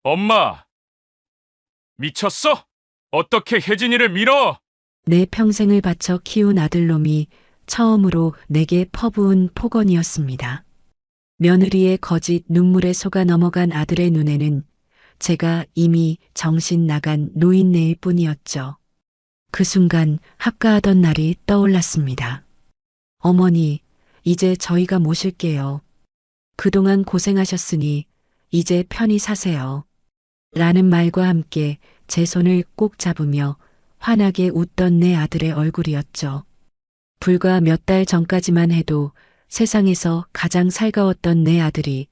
엄마, 미쳤어? 어떻게 혜진이를 밀어? 내 평생을 바쳐 키운 아들놈이 처음으로 내게 퍼부은 폭언이었습니다. 며느리의 거짓 눈물에 속아 넘어간 아들의 눈에는 제가 이미 정신 나간 노인네일 뿐이었죠. 그 순간 합가하던 날이 떠올랐습니다. 어머니, 이제 저희가 모실게요. 그동안 고생하셨으니 이제 편히 사세요. 라는 말과 함께 제 손을 꼭 잡으며 환하게 웃던 내 아들의 얼굴이었죠. 불과 몇 달 전까지만 해도 세상에서 가장 살가웠던 내 아들이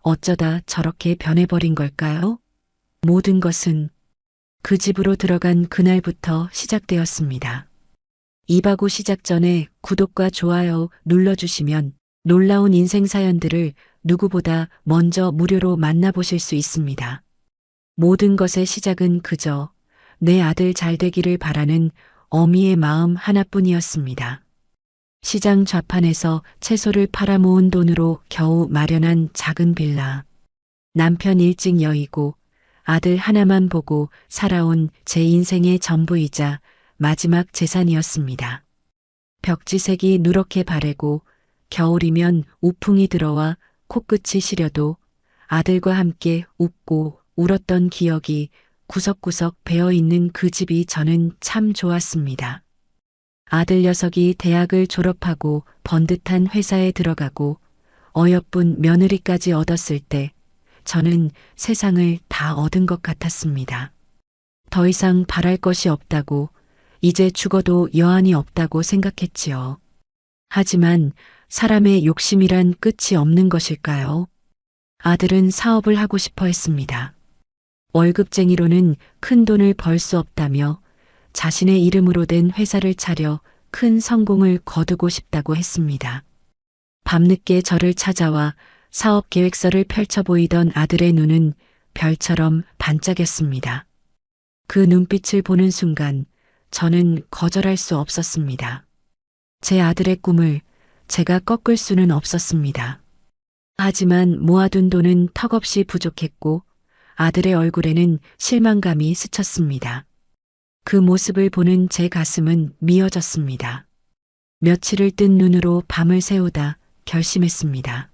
어쩌다 저렇게 변해버린 걸까요? 모든 것은 그 집으로 들어간 그날부터 시작되었습니다. 이바구 시작 전에 구독과 좋아요 눌러주시면 놀라운 인생 사연들을 누구보다 먼저 무료로 만나보실 수 있습니다. 모든 것의 시작은 그저 내 아들 잘 되기를 바라는 어미의 마음 하나뿐이었습니다. 시장 좌판에서 채소를 팔아 모은 돈으로 겨우 마련한 작은 빌라. 남편 일찍 여의고 아들 하나만 보고 살아온 제 인생의 전부이자 마지막 재산이었습니다. 벽지색이 누렇게 바래고 겨울이면 우풍이 들어와 코끝이 시려도 아들과 함께 웃고 울었던 기억이 구석구석 배어있는 그 집이 저는 참 좋았습니다. 아들 녀석이 대학을 졸업하고 번듯한 회사에 들어가고 어여쁜 며느리까지 얻었을 때 저는 세상을 다 얻은 것 같았습니다. 더 이상 바랄 것이 없다고, 이제 죽어도 여한이 없다고 생각했지요. 하지만 사람의 욕심이란 끝이 없는 것일까요? 아들은 사업을 하고 싶어 했습니다. 월급쟁이로는 큰 돈을 벌 수 없다며 자신의 이름으로 된 회사를 차려 큰 성공을 거두고 싶다고 했습니다. 밤늦게 저를 찾아와 사업 계획서를 펼쳐 보이던 아들의 눈은 별처럼 반짝였습니다. 그 눈빛을 보는 순간 저는 거절할 수 없었습니다. 제 아들의 꿈을 제가 꺾을 수는 없었습니다. 하지만 모아둔 돈은 턱없이 부족했고 아들의 얼굴에는 실망감이 스쳤습니다. 그 모습을 보는 제 가슴은 미어졌습니다. 며칠을 뜬 눈으로 밤을 새우다 결심했습니다.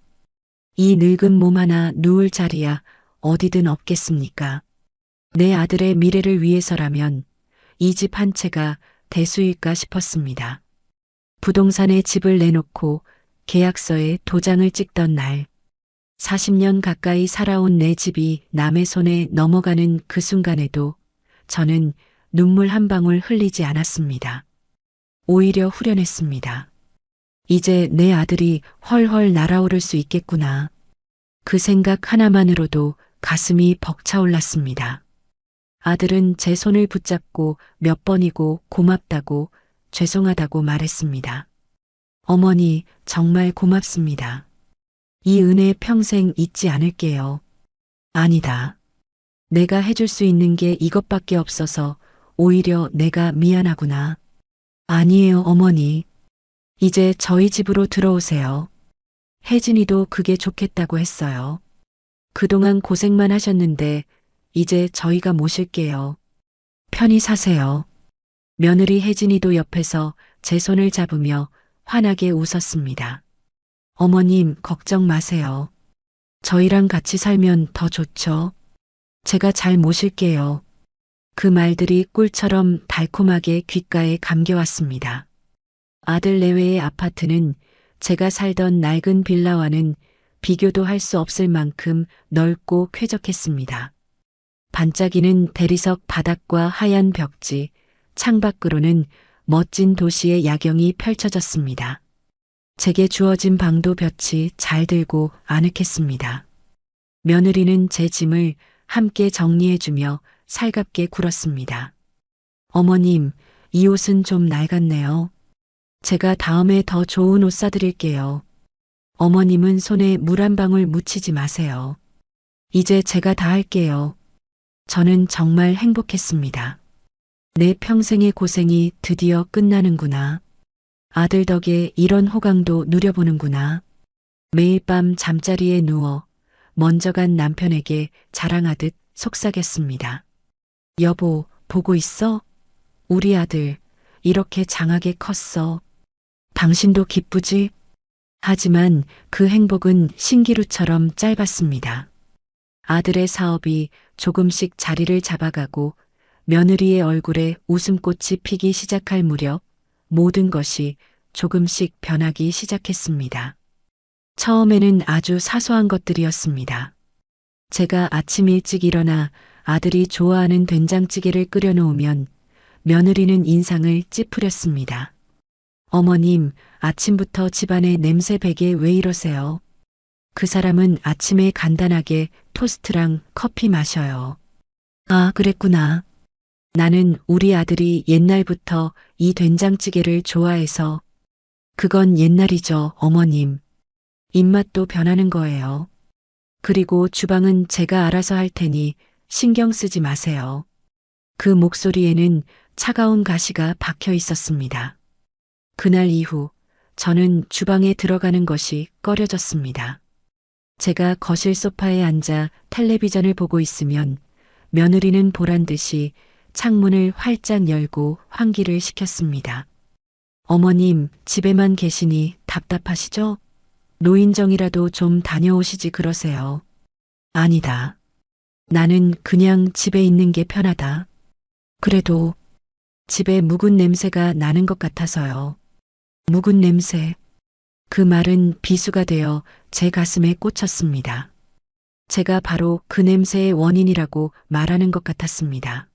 이 늙은 몸 하나 누울 자리야 어디든 없겠습니까? 내 아들의 미래를 위해서라면 이 집 한 채가 대수일까 싶었습니다. 부동산에 집을 내놓고 계약서에 도장을 찍던 날, 40년 가까이 살아온 내 집이 남의 손에 넘어가는 그 순간에도 저는 눈물 한 방울 흘리지 않았습니다. 오히려 후련했습니다. 이제 내 아들이 헐헐 날아오를 수 있겠구나. 그 생각 하나만으로도 가슴이 벅차올랐습니다. 아들은 제 손을 붙잡고 몇 번이고 고맙다고 죄송하다고 말했습니다. 어머니, 정말 고맙습니다. 이 은혜 평생 잊지 않을게요. 아니다. 내가 해줄 수 있는 게 이것밖에 없어서 오히려 내가 미안하구나. 아니에요, 어머니. 이제 저희 집으로 들어오세요. 혜진이도 그게 좋겠다고 했어요. 그동안 고생만 하셨는데 이제 저희가 모실게요. 편히 사세요. 며느리 혜진이도 옆에서 제 손을 잡으며 환하게 웃었습니다. 어머님, 걱정 마세요. 저희랑 같이 살면 더 좋죠. 제가 잘 모실게요. 그 말들이 꿀처럼 달콤하게 귓가에 감겨왔습니다. 아들 내외의 아파트는 제가 살던 낡은 빌라와는 비교도 할 수 없을 만큼 넓고 쾌적했습니다. 반짝이는 대리석 바닥과 하얀 벽지, 창밖으로는 멋진 도시의 야경이 펼쳐졌습니다. 제게 주어진 방도 볕이 잘 들고 아늑했습니다. 며느리는 제 짐을 함께 정리해주며 살갑게 굴었습니다. 어머님, 이 옷은 좀 낡았네요. 제가 다음에 더 좋은 옷 사드릴게요. 어머님은 손에 물 한 방울 묻히지 마세요. 이제 제가 다 할게요. 저는 정말 행복했습니다. 내 평생의 고생이 드디어 끝나는구나. 아들 덕에 이런 호강도 누려보는구나. 매일 밤 잠자리에 누워 먼저 간 남편에게 자랑하듯 속삭였습니다. 여보, 보고 있어? 우리 아들, 이렇게 장하게 컸어. 당신도 기쁘지? 하지만 그 행복은 신기루처럼 짧았습니다. 아들의 사업이 조금씩 자리를 잡아가고 며느리의 얼굴에 웃음꽃이 피기 시작할 무렵 모든 것이 조금씩 변하기 시작했습니다. 처음에는 아주 사소한 것들이었습니다. 제가 아침 일찍 일어나 아들이 좋아하는 된장찌개를 끓여놓으면 며느리는 인상을 찌푸렸습니다. 어머님, 아침부터 집안에 냄새 배게 왜 이러세요? 그 사람은 아침에 간단하게 토스트랑 커피 마셔요. 아, 그랬구나. 나는 우리 아들이 옛날부터 이 된장찌개를 좋아해서. 그건 옛날이죠, 어머님. 입맛도 변하는 거예요. 그리고 주방은 제가 알아서 할 테니 신경 쓰지 마세요. 그 목소리에는 차가운 가시가 박혀 있었습니다. 그날 이후 저는 주방에 들어가는 것이 꺼려졌습니다. 제가 거실 소파에 앉아 텔레비전을 보고 있으면 며느리는 보란 듯이 창문을 활짝 열고 환기를 시켰습니다. 어머님, 집에만 계시니 답답하시죠? 노인정이라도 좀 다녀오시지 그러세요. 아니다. 나는 그냥 집에 있는 게 편하다. 그래도 집에 묵은 냄새가 나는 것 같아서요. 묵은 냄새. 그 말은 비수가 되어 제 가슴에 꽂혔습니다. 제가 바로 그 냄새의 원인이라고 말하는 것 같았습니다.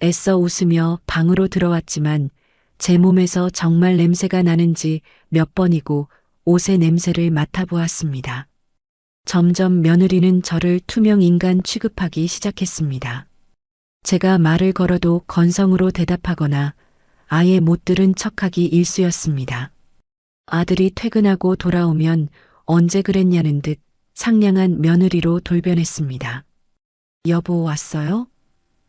애써 웃으며 방으로 들어왔지만 제 몸에서 정말 냄새가 나는지 몇 번이고 옷의 냄새를 맡아보았습니다. 점점 며느리는 저를 투명 인간 취급하기 시작했습니다. 제가 말을 걸어도 건성으로 대답하거나 아예 못 들은 척하기 일쑤였습니다. 아들이 퇴근하고 돌아오면 언제 그랬냐는 듯 상냥한 며느리로 돌변했습니다. 여보 왔어요?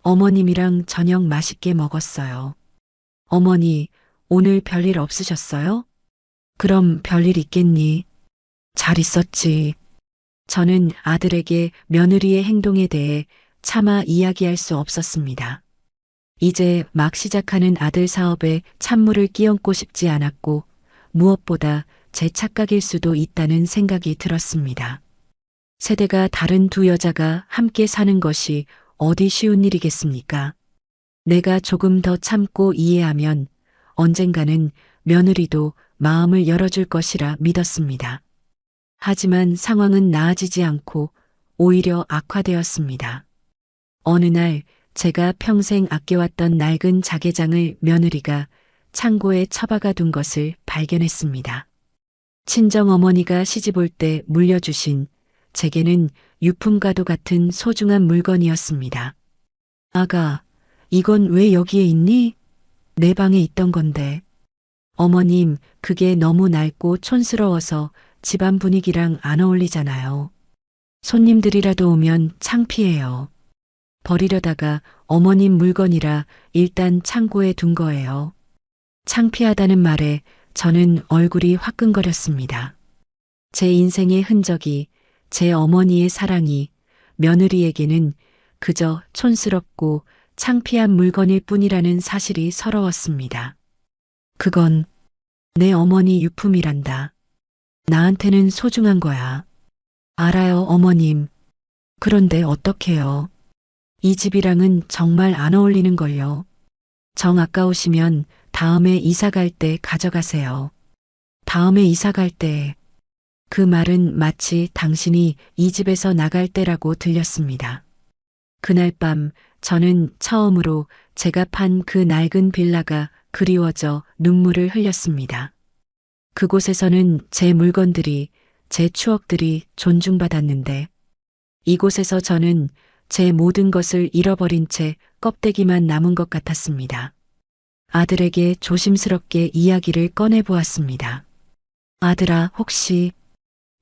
어머님이랑 저녁 맛있게 먹었어요. 어머니, 오늘 별일 없으셨어요? 그럼 별일 있겠니? 잘 있었지. 저는 아들에게 며느리의 행동에 대해 차마 이야기할 수 없었습니다. 이제 막 시작하는 아들 사업에 찬물을 끼얹고 싶지 않았고 무엇보다 제 착각일 수도 있다는 생각이 들었습니다. 세대가 다른 두 여자가 함께 사는 것이 어디 쉬운 일이겠습니까? 내가 조금 더 참고 이해하면 언젠가는 며느리도 마음을 열어줄 것이라 믿었습니다. 하지만 상황은 나아지지 않고 오히려 악화되었습니다. 어느 날 제가 평생 아껴왔던 낡은 자개장을 며느리가 창고에 처박아 둔 것을 발견했습니다. 친정어머니가 시집올 때 물려주신 제게는 유품과도 같은 소중한 물건이었습니다. 아가, 이건 왜 여기에 있니? 내 방에 있던 건데. 어머님, 그게 너무 낡고 촌스러워서 집안 분위기랑 안 어울리잖아요. 손님들이라도 오면 창피해요. 버리려다가 어머님 물건이라 일단 창고에 둔 거예요. 창피하다는 말에 저는 얼굴이 화끈거렸습니다. 제 인생의 흔적이, 제 어머니의 사랑이 며느리에게는 그저 촌스럽고 창피한 물건일 뿐이라는 사실이 서러웠습니다. 그건 내 어머니 유품이란다. 나한테는 소중한 거야. 알아요, 어머님. 그런데 어떡해요. 이 집이랑은 정말 안 어울리는걸요. 정 아까우시면 다음에 이사 갈 때 가져가세요. 다음에 이사 갈 때. 그 말은 마치 당신이 이 집에서 나갈 때라고 들렸습니다. 그날 밤 저는 처음으로 제가 판 그 낡은 빌라가 그리워져 눈물을 흘렸습니다. 그곳에서는 제 물건들이, 제 추억들이 존중받았는데 이곳에서 저는 제 모든 것을 잃어버린 채 껍데기만 남은 것 같았습니다. 아들에게 조심스럽게 이야기를 꺼내보았습니다. 아들아, 혹시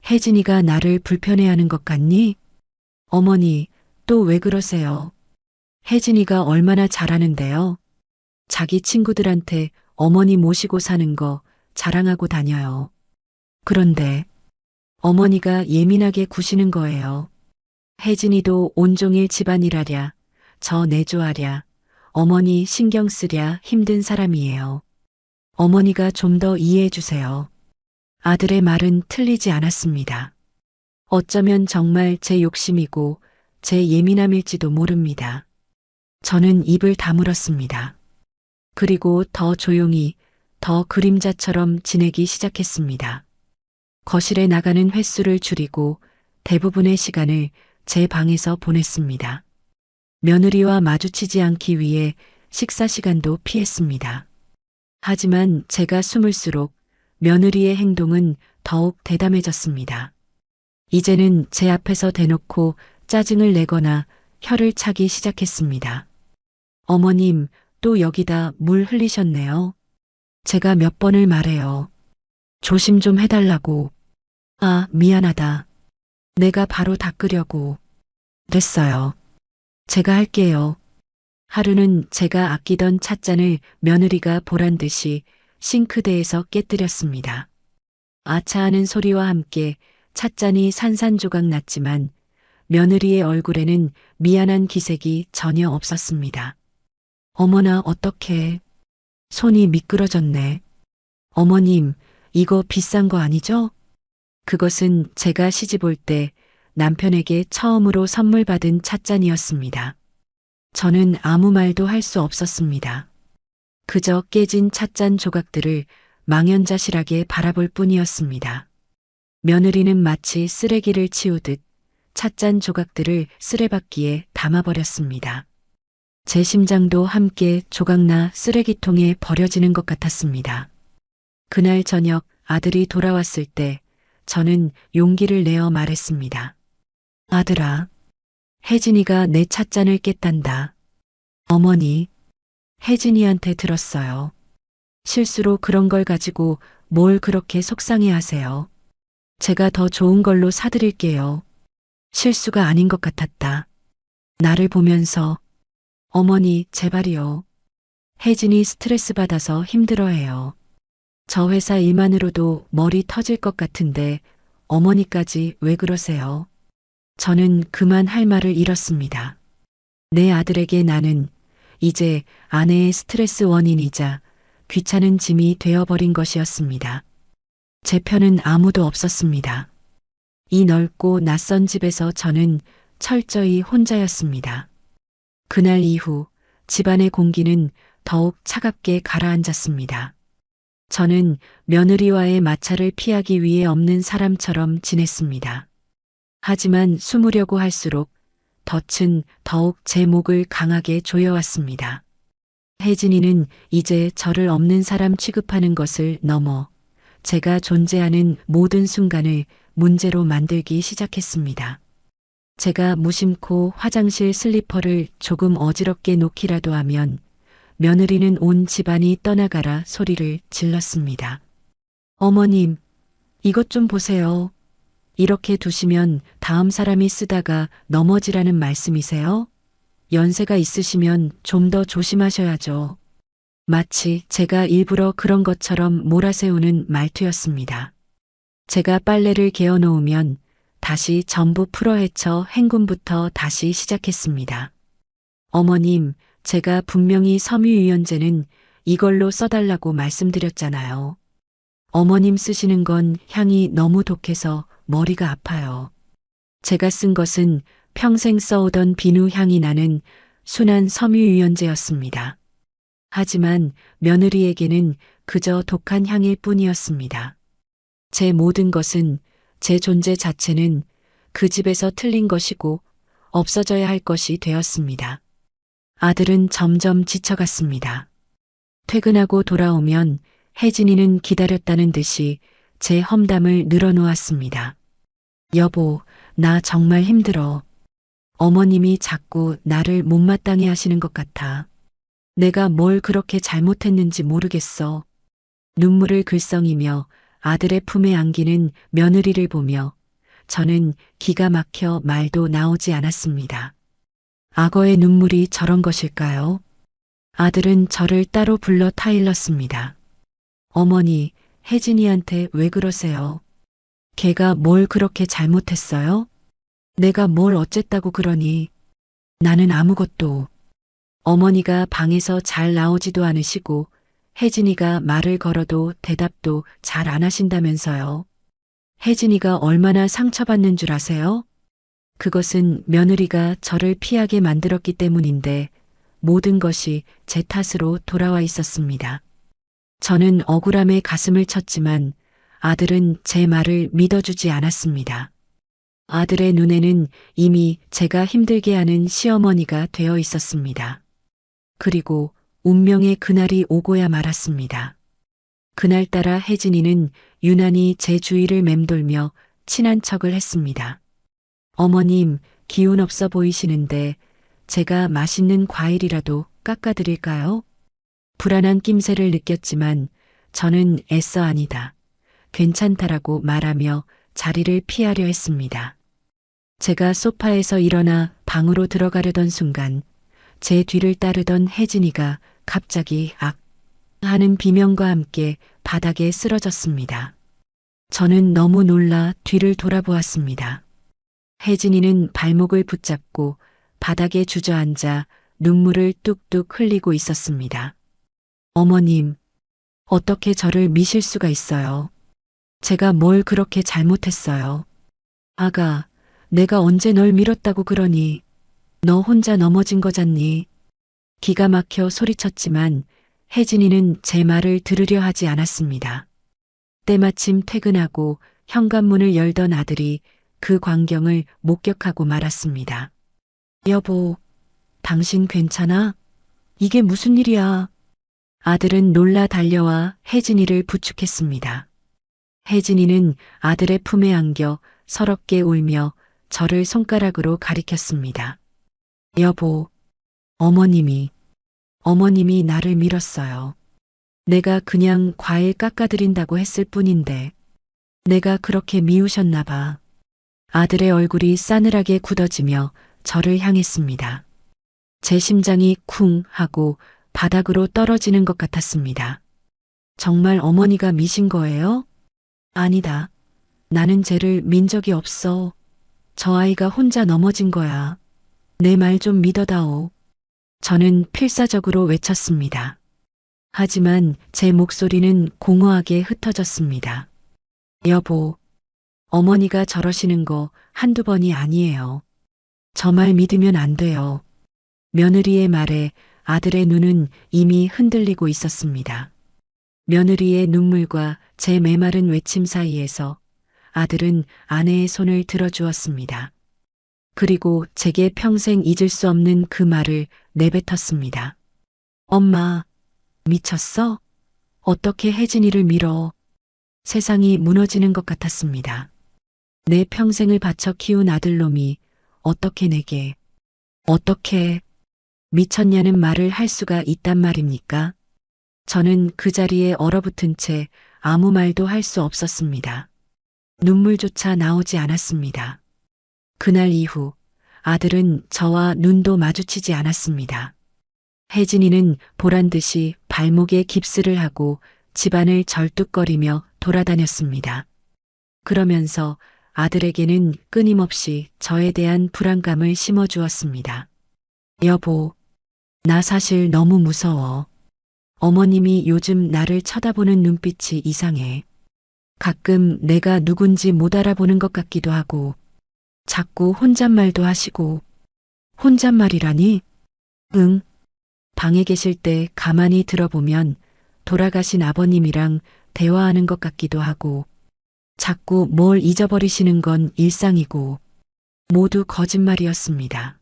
혜진이가 나를 불편해하는 것 같니? 어머니, 또 왜 그러세요? 혜진이가 얼마나 잘하는데요? 자기 친구들한테 어머니 모시고 사는 거 자랑하고 다녀요. 그런데 어머니가 예민하게 구시는 거예요. 혜진이도 온종일 집안일하랴, 저 내조하랴, 어머니 신경 쓰랴 힘든 사람이에요. 어머니가 좀 더 이해해 주세요. 아들의 말은 틀리지 않았습니다. 어쩌면 정말 제 욕심이고 제 예민함일지도 모릅니다. 저는 입을 다물었습니다. 그리고 더 조용히, 더 그림자처럼 지내기 시작했습니다. 거실에 나가는 횟수를 줄이고 대부분의 시간을 제 방에서 보냈습니다. 며느리와 마주치지 않기 위해 식사 시간도 피했습니다. 하지만 제가 숨을수록 며느리의 행동은 더욱 대담해졌습니다. 이제는 제 앞에서 대놓고 짜증을 내거나 혀를 차기 시작했습니다. 어머님, 또 여기다 물 흘리셨네요. 제가 몇 번을 말해요. 조심 좀 해달라고. 아, 미안하다. 내가 바로 닦으려고. 됐어요. 제가 할게요. 하루는 제가 아끼던 찻잔을 며느리가 보란 듯이 싱크대에서 깨뜨렸습니다. 아차하는 소리와 함께 찻잔이 산산조각 났지만 며느리의 얼굴에는 미안한 기색이 전혀 없었습니다. 어머나 어떡해. 손이 미끄러졌네. 어머님, 이거 비싼 거 아니죠? 그것은 제가 시집 올 때 남편에게 처음으로 선물 받은 찻잔이었습니다. 저는 아무 말도 할 수 없었습니다. 그저 깨진 찻잔 조각들을 망연자실하게 바라볼 뿐이었습니다. 며느리는 마치 쓰레기를 치우듯 찻잔 조각들을 쓰레받기에 담아버렸습니다. 제 심장도 함께 조각나 쓰레기통에 버려지는 것 같았습니다. 그날 저녁 아들이 돌아왔을 때 저는 용기를 내어 말했습니다. 아들아, 혜진이가 내 찻잔을 깼단다. 어머니, 혜진이한테 들었어요. 실수로 그런 걸 가지고 뭘 그렇게 속상해 하세요. 제가 더 좋은 걸로 사드릴게요. 실수가 아닌 것 같았다. 나를 보면서 어머니 제발이요. 혜진이 스트레스 받아서 힘들어해요. 저 회사 일만으로도 머리 터질 것 같은데 어머니까지 왜 그러세요? 저는 그만 할 말을 잃었습니다. 내 아들에게 나는 이제 아내의 스트레스 원인이자 귀찮은 짐이 되어버린 것이었습니다. 제 편은 아무도 없었습니다. 이 넓고 낯선 집에서 저는 철저히 혼자였습니다. 그날 이후 집안의 공기는 더욱 차갑게 가라앉았습니다. 저는 며느리와의 마찰을 피하기 위해 없는 사람처럼 지냈습니다. 하지만 숨으려고 할수록 덫은 더욱 제 목을 강하게 조여왔습니다. 혜진이는 이제 저를 없는 사람 취급하는 것을 넘어 제가 존재하는 모든 순간을 문제로 만들기 시작했습니다. 제가 무심코 화장실 슬리퍼를 조금 어지럽게 놓기라도 하면 며느리는 온 집안이 떠나가라 소리를 질렀습니다. 어머님, 이것 좀 보세요. 이렇게 두시면 다음 사람이 쓰다가 넘어지라는 말씀이세요? 연세가 있으시면 좀 더 조심하셔야죠. 마치 제가 일부러 그런 것처럼 몰아세우는 말투였습니다. 제가 빨래를 개어 놓으면 다시 전부 풀어헤쳐 행군부터 다시 시작했습니다. 어머님, 제가 분명히 섬유유연제는 이걸로 써달라고 말씀드렸잖아요. 어머님 쓰시는 건 향이 너무 독해서 머리가 아파요. 제가 쓴 것은 평생 써오던 비누 향이 나는 순한 섬유유연제였습니다. 하지만 며느리에게는 그저 독한 향일 뿐이었습니다. 제 모든 것은, 제 존재 자체는 그 집에서 틀린 것이고 없어져야 할 것이 되었습니다. 아들은 점점 지쳐갔습니다. 퇴근하고 돌아오면 혜진이는 기다렸다는 듯이 제 험담을 늘어놓았습니다. 여보, 나 정말 힘들어. 어머님이 자꾸 나를 못마땅해 하시는 것 같아. 내가 뭘 그렇게 잘못했는지 모르겠어. 눈물을 글썽이며 아들의 품에 안기는 며느리를 보며 저는 기가 막혀 말도 나오지 않았습니다. 악어의 눈물이 저런 것일까요? 아들은 저를 따로 불러 타일렀습니다. 어머니, 혜진이한테 왜 그러세요? 걔가 뭘 그렇게 잘못했어요? 내가 뭘 어쨌다고 그러니? 나는 아무것도. 어머니가 방에서 잘 나오지도 않으시고 혜진이가 말을 걸어도 대답도 잘 안 하신다면서요. 혜진이가 얼마나 상처받는 줄 아세요? 그것은 며느리가 저를 피하게 만들었기 때문인데 모든 것이 제 탓으로 돌아와 있었습니다. 저는 억울함에 가슴을 쳤지만 아들은 제 말을 믿어주지 않았습니다. 아들의 눈에는 이미 제가 힘들게 하는 시어머니가 되어 있었습니다. 그리고 운명의 그날이 오고야 말았습니다. 그날따라 혜진이는 유난히 제 주위를 맴돌며 친한 척을 했습니다. 어머님, 기운 없어 보이시는데 제가 맛있는 과일이라도 깎아드릴까요? 불안한 낌새를 느꼈지만 저는 애써 아니다. 괜찮다라고 말하며 자리를 피하려 했습니다. 제가 소파에서 일어나 방으로 들어가려던 순간 제 뒤를 따르던 혜진이가 갑자기 악 하는 비명과 함께 바닥에 쓰러졌습니다. 저는 너무 놀라 뒤를 돌아보았습니다. 혜진이는 발목을 붙잡고 바닥에 주저앉아 눈물을 뚝뚝 흘리고 있었습니다. 어머님, 어떻게 저를 미실 수가 있어요? 제가 뭘 그렇게 잘못했어요? 아가, 내가 언제 널 밀었다고 그러니? 너 혼자 넘어진 거잖니? 기가 막혀 소리쳤지만 혜진이는 제 말을 들으려 하지 않았습니다. 때마침 퇴근하고 현관문을 열던 아들이 그 광경을 목격하고 말았습니다. 여보, 당신 괜찮아? 이게 무슨 일이야? 아들은 놀라 달려와 혜진이를 부축했습니다. 혜진이는 아들의 품에 안겨 서럽게 울며 저를 손가락으로 가리켰습니다. 여보, 어머님이 나를 밀었어요. 내가 그냥 과일 깎아드린다고 했을 뿐인데 내가 그렇게 미우셨나 봐. 아들의 얼굴이 싸늘하게 굳어지며 저를 향했습니다. 제 심장이 쿵 하고 바닥으로 떨어지는 것 같았습니다. 정말 어머니가 미신 거예요? 아니다. 나는 쟤를 민 적이 없어. 저 아이가 혼자 넘어진 거야. 내 말 좀 믿어다오. 저는 필사적으로 외쳤습니다. 하지만 제 목소리는 공허하게 흩어졌습니다. 여보, 어머니가 저러시는 거 한두 번이 아니에요. 저 말 믿으면 안 돼요. 며느리의 말에 아들의 눈은 이미 흔들리고 있었습니다. 며느리의 눈물과 제 메마른 외침 사이에서 아들은 아내의 손을 들어주었습니다. 그리고 제게 평생 잊을 수 없는 그 말을 내뱉었습니다. 엄마, 미쳤어? 어떻게 혜진이를 밀어? 세상이 무너지는 것 같았습니다. 내 평생을 바쳐 키운 아들놈이 어떻게 내게, 어떻게 미쳤냐는 말을 할 수가 있단 말입니까? 저는 그 자리에 얼어붙은 채 아무 말도 할 수 없었습니다. 눈물조차 나오지 않았습니다. 그날 이후 아들은 저와 눈도 마주치지 않았습니다. 혜진이는 보란 듯이 발목에 깁스를 하고 집안을 절뚝거리며 돌아다녔습니다. 그러면서 아들에게는 끊임없이 저에 대한 불안감을 심어주었습니다. 여보, 나 사실 너무 무서워. 어머님이 요즘 나를 쳐다보는 눈빛이 이상해. 가끔 내가 누군지 못 알아보는 것 같기도 하고, 자꾸 혼잣말도 하시고. 혼잣말이라니? 응. 방에 계실 때 가만히 들어보면 돌아가신 아버님이랑 대화하는 것 같기도 하고, 자꾸 뭘 잊어버리시는 건 일상이고, 모두 거짓말이었습니다.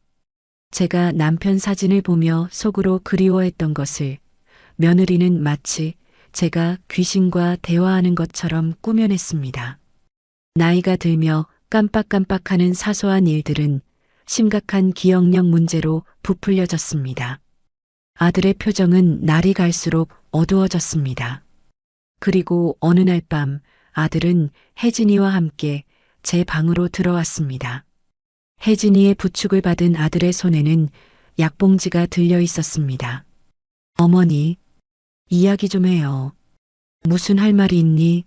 제가 남편 사진을 보며 속으로 그리워했던 것을 며느리는 마치 제가 귀신과 대화하는 것처럼 꾸며냈습니다. 나이가 들며 깜빡깜빡하는 사소한 일들은 심각한 기억력 문제로 부풀려졌습니다. 아들의 표정은 날이 갈수록 어두워졌습니다. 그리고 어느 날 밤 아들은 혜진이와 함께 제 방으로 들어왔습니다. 혜진이의 부축을 받은 아들의 손에는 약봉지가 들려 있었습니다. 어머니, 이야기 좀 해요. 무슨 할 말이 있니?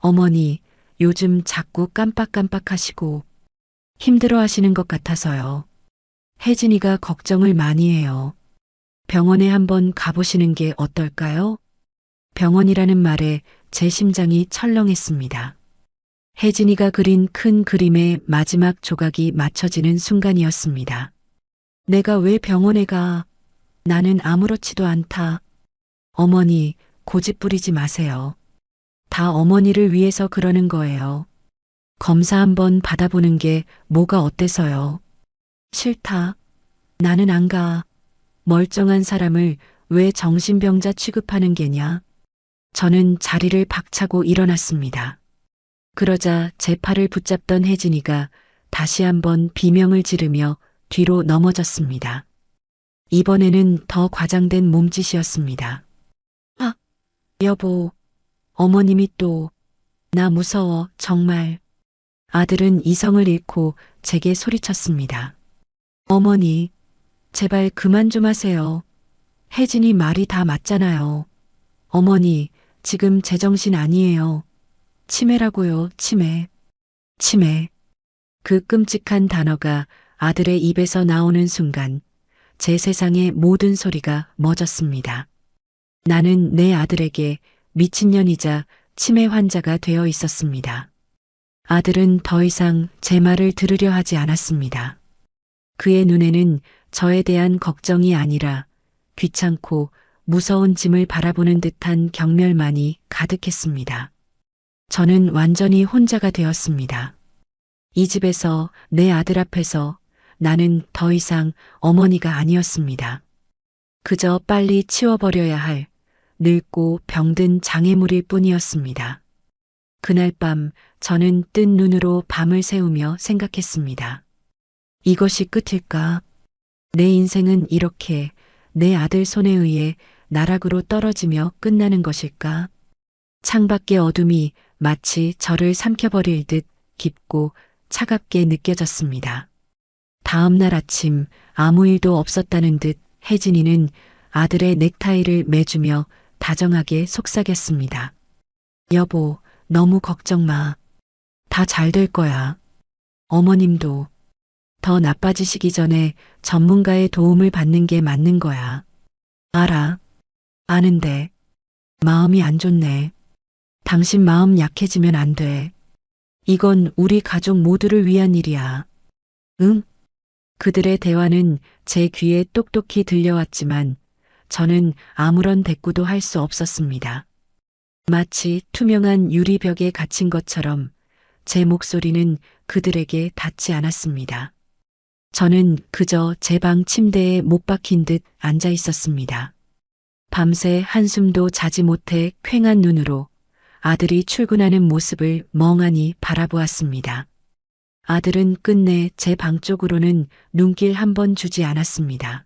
어머니, 요즘 자꾸 깜빡깜빡하시고 힘들어 하시는 것 같아서요. 혜진이가 걱정을 많이 해요. 병원에 한번 가보시는 게 어떨까요? 병원이라는 말에 제 심장이 철렁했습니다. 혜진이가 그린 큰 그림의 마지막 조각이 맞춰지는 순간이었습니다. 내가 왜 병원에 가? 나는 아무렇지도 않다. 어머니, 고집 부리지 마세요. 다 어머니를 위해서 그러는 거예요. 검사 한번 받아보는 게 뭐가 어때서요? 싫다. 나는 안 가. 멀쩡한 사람을 왜 정신병자 취급하는 게냐? 저는 자리를 박차고 일어났습니다. 그러자 제 팔을 붙잡던 혜진이가 다시 한번 비명을 지르며 뒤로 넘어졌습니다. 이번에는 더 과장된 몸짓이었습니다. 아, 여보, 어머님이 또, 나 무서워, 정말. 아들은 이성을 잃고 제게 소리쳤습니다. 어머니, 제발 그만 좀 하세요. 혜진이 말이 다 맞잖아요. 어머니, 지금 제정신 아니에요. 치매라고요, 치매. 치매. 그 끔찍한 단어가 아들의 입에서 나오는 순간 제 세상의 모든 소리가 멎었습니다. 나는 내 아들에게 미친년이자 치매 환자가 되어 있었습니다. 아들은 더 이상 제 말을 들으려 하지 않았습니다. 그의 눈에는 저에 대한 걱정이 아니라 귀찮고 무서운 짐을 바라보는 듯한 경멸만이 가득했습니다. 저는 완전히 혼자가 되었습니다. 이 집에서 내 아들 앞에서 나는 더 이상 어머니가 아니었습니다. 그저 빨리 치워버려야 할 늙고 병든 장애물일 뿐이었습니다. 그날 밤 저는 뜬 눈으로 밤을 새우며 생각했습니다. 이것이 끝일까? 내 인생은 이렇게 내 아들 손에 의해 나락으로 떨어지며 끝나는 것일까? 창밖의 어둠이 마치 저를 삼켜버릴 듯 깊고 차갑게 느껴졌습니다. 다음 날 아침 아무 일도 없었다는 듯 혜진이는 아들의 넥타이를 매주며 다정하게 속삭였습니다. 여보, 너무 걱정 마. 다 잘 될 거야. 어머님도 더 나빠지시기 전에 전문가의 도움을 받는 게 맞는 거야. 알아. 아는데 마음이 안 좋네. 당신 마음 약해지면 안 돼. 이건 우리 가족 모두를 위한 일이야. 응? 그들의 대화는 제 귀에 똑똑히 들려왔지만 저는 아무런 대꾸도 할 수 없었습니다. 마치 투명한 유리벽에 갇힌 것처럼 제 목소리는 그들에게 닿지 않았습니다. 저는 그저 제 방 침대에 못 박힌 듯 앉아 있었습니다. 밤새 한숨도 자지 못해 퀭한 눈으로 아들이 출근하는 모습을 멍하니 바라보았습니다. 아들은 끝내 제 방 쪽으로는 눈길 한 번 주지 않았습니다.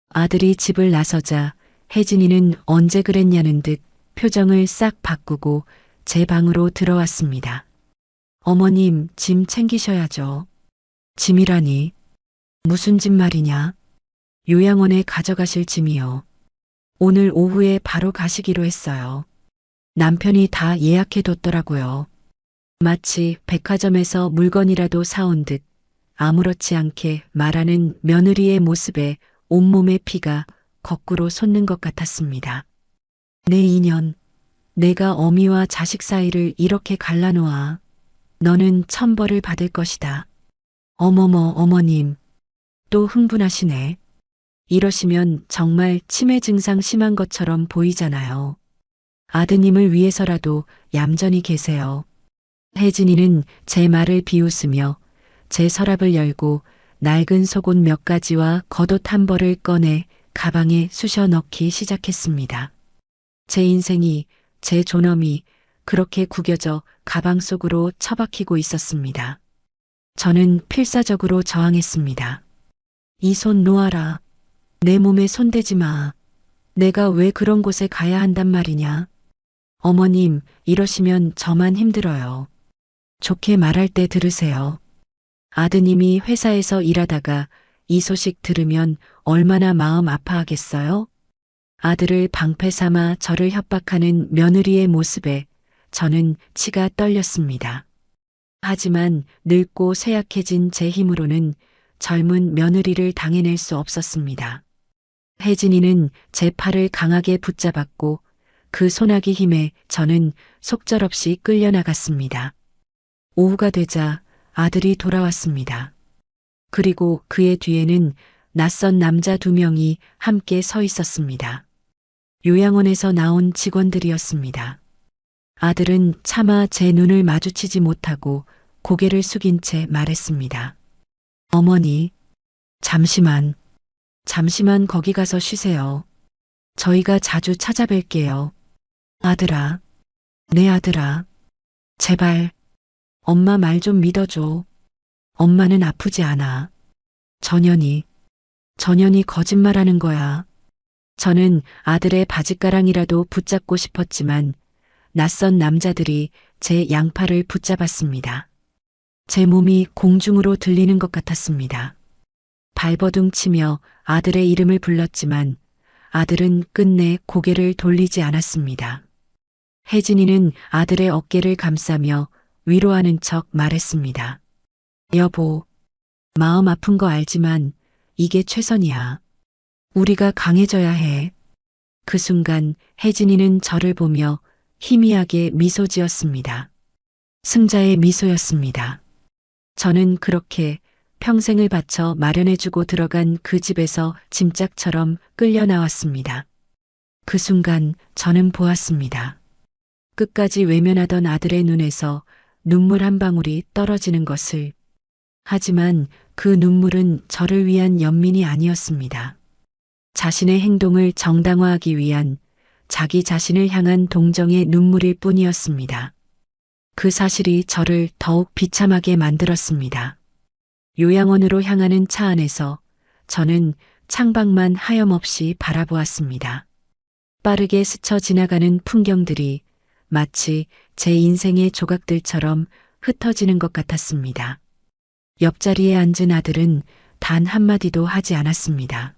아들이 집을 나서자 혜진이는 언제 그랬냐는 듯 표정을 싹 바꾸고 제 방으로 들어왔습니다. 어머님, 짐 챙기셔야죠. 짐이라니. 무슨 짐 말이냐? 요양원에 가져가실 짐이요. 오늘 오후에 바로 가시기로 했어요. 남편이 다 예약해뒀더라고요. 마치 백화점에서 물건이라도 사온 듯 아무렇지 않게 말하는 며느리의 모습에 온몸의 피가 거꾸로 솟는 것 같았습니다. 내 인연, 내가 어미와 자식 사이를 이렇게 갈라놓아. 너는 천벌을 받을 것이다. 어머머 어머님, 또 흥분하시네. 이러시면 정말 치매 증상 심한 것처럼 보이잖아요. 아드님을 위해서라도 얌전히 계세요. 혜진이는 제 말을 비웃으며 제 서랍을 열고 낡은 속옷 몇 가지와 겉옷 한 벌을 꺼내 가방에 쑤셔 넣기 시작했습니다. 제 인생이, 제 존엄이 그렇게 구겨져 가방 속으로 처박히고 있었습니다. 저는 필사적으로 저항했습니다. 이 손 놓아라. 내 몸에 손대지 마. 내가 왜 그런 곳에 가야 한단 말이냐. 어머님, 이러시면 저만 힘들어요. 좋게 말할 때 들으세요. 아드님이 회사에서 일하다가 이 소식 들으면 얼마나 마음 아파하겠어요? 아들을 방패 삼아 저를 협박하는 며느리의 모습에 저는 치가 떨렸습니다. 하지만 늙고 쇠약해진 제 힘으로는 젊은 며느리를 당해낼 수 없었습니다. 혜진이는 제 팔을 강하게 붙잡았고 그 소나기 힘에 저는 속절없이 끌려나갔습니다. 오후가 되자 아들이 돌아왔습니다. 그리고 그의 뒤에는 낯선 남자 2명이 함께 서 있었습니다. 요양원에서 나온 직원들이었습니다. 아들은 차마 제 눈을 마주치지 못하고 고개를 숙인 채 말했습니다. 어머니, 잠시만 거기 가서 쉬세요. 저희가 자주 찾아뵐게요. 아들아, 내 아들아, 제발 엄마 말 좀 믿어줘. 엄마는 아프지 않아. 전현이 거짓말하는 거야. 저는 아들의 바짓가랑이라도 붙잡고 싶었지만 낯선 남자들이 제 양팔을 붙잡았습니다. 제 몸이 공중으로 들리는 것 같았습니다. 발버둥 치며 아들의 이름을 불렀지만 아들은 끝내 고개를 돌리지 않았습니다. 혜진이는 아들의 어깨를 감싸며 위로하는 척 말했습니다. 여보, 마음 아픈 거 알지만 이게 최선이야. 우리가 강해져야 해. 그 순간 혜진이는 저를 보며 희미하게 미소 지었습니다. 승자의 미소였습니다. 저는 그렇게 평생을 바쳐 마련해주고 들어간 그 집에서 짐짝처럼 끌려 나왔습니다. 그 순간 저는 보았습니다. 끝까지 외면하던 아들의 눈에서 눈물 한 방울이 떨어지는 것을. 하지만 그 눈물은 저를 위한 연민이 아니었습니다. 자신의 행동을 정당화하기 위한 자기 자신을 향한 동정의 눈물일 뿐이었습니다. 그 사실이 저를 더욱 비참하게 만들었습니다. 요양원으로 향하는 차 안에서 저는 창밖만 하염없이 바라보았습니다. 빠르게 스쳐 지나가는 풍경들이 마치 제 인생의 조각들처럼 흩어지는 것 같았습니다. 옆자리에 앉은 아들은 단 한마디도 하지 않았습니다.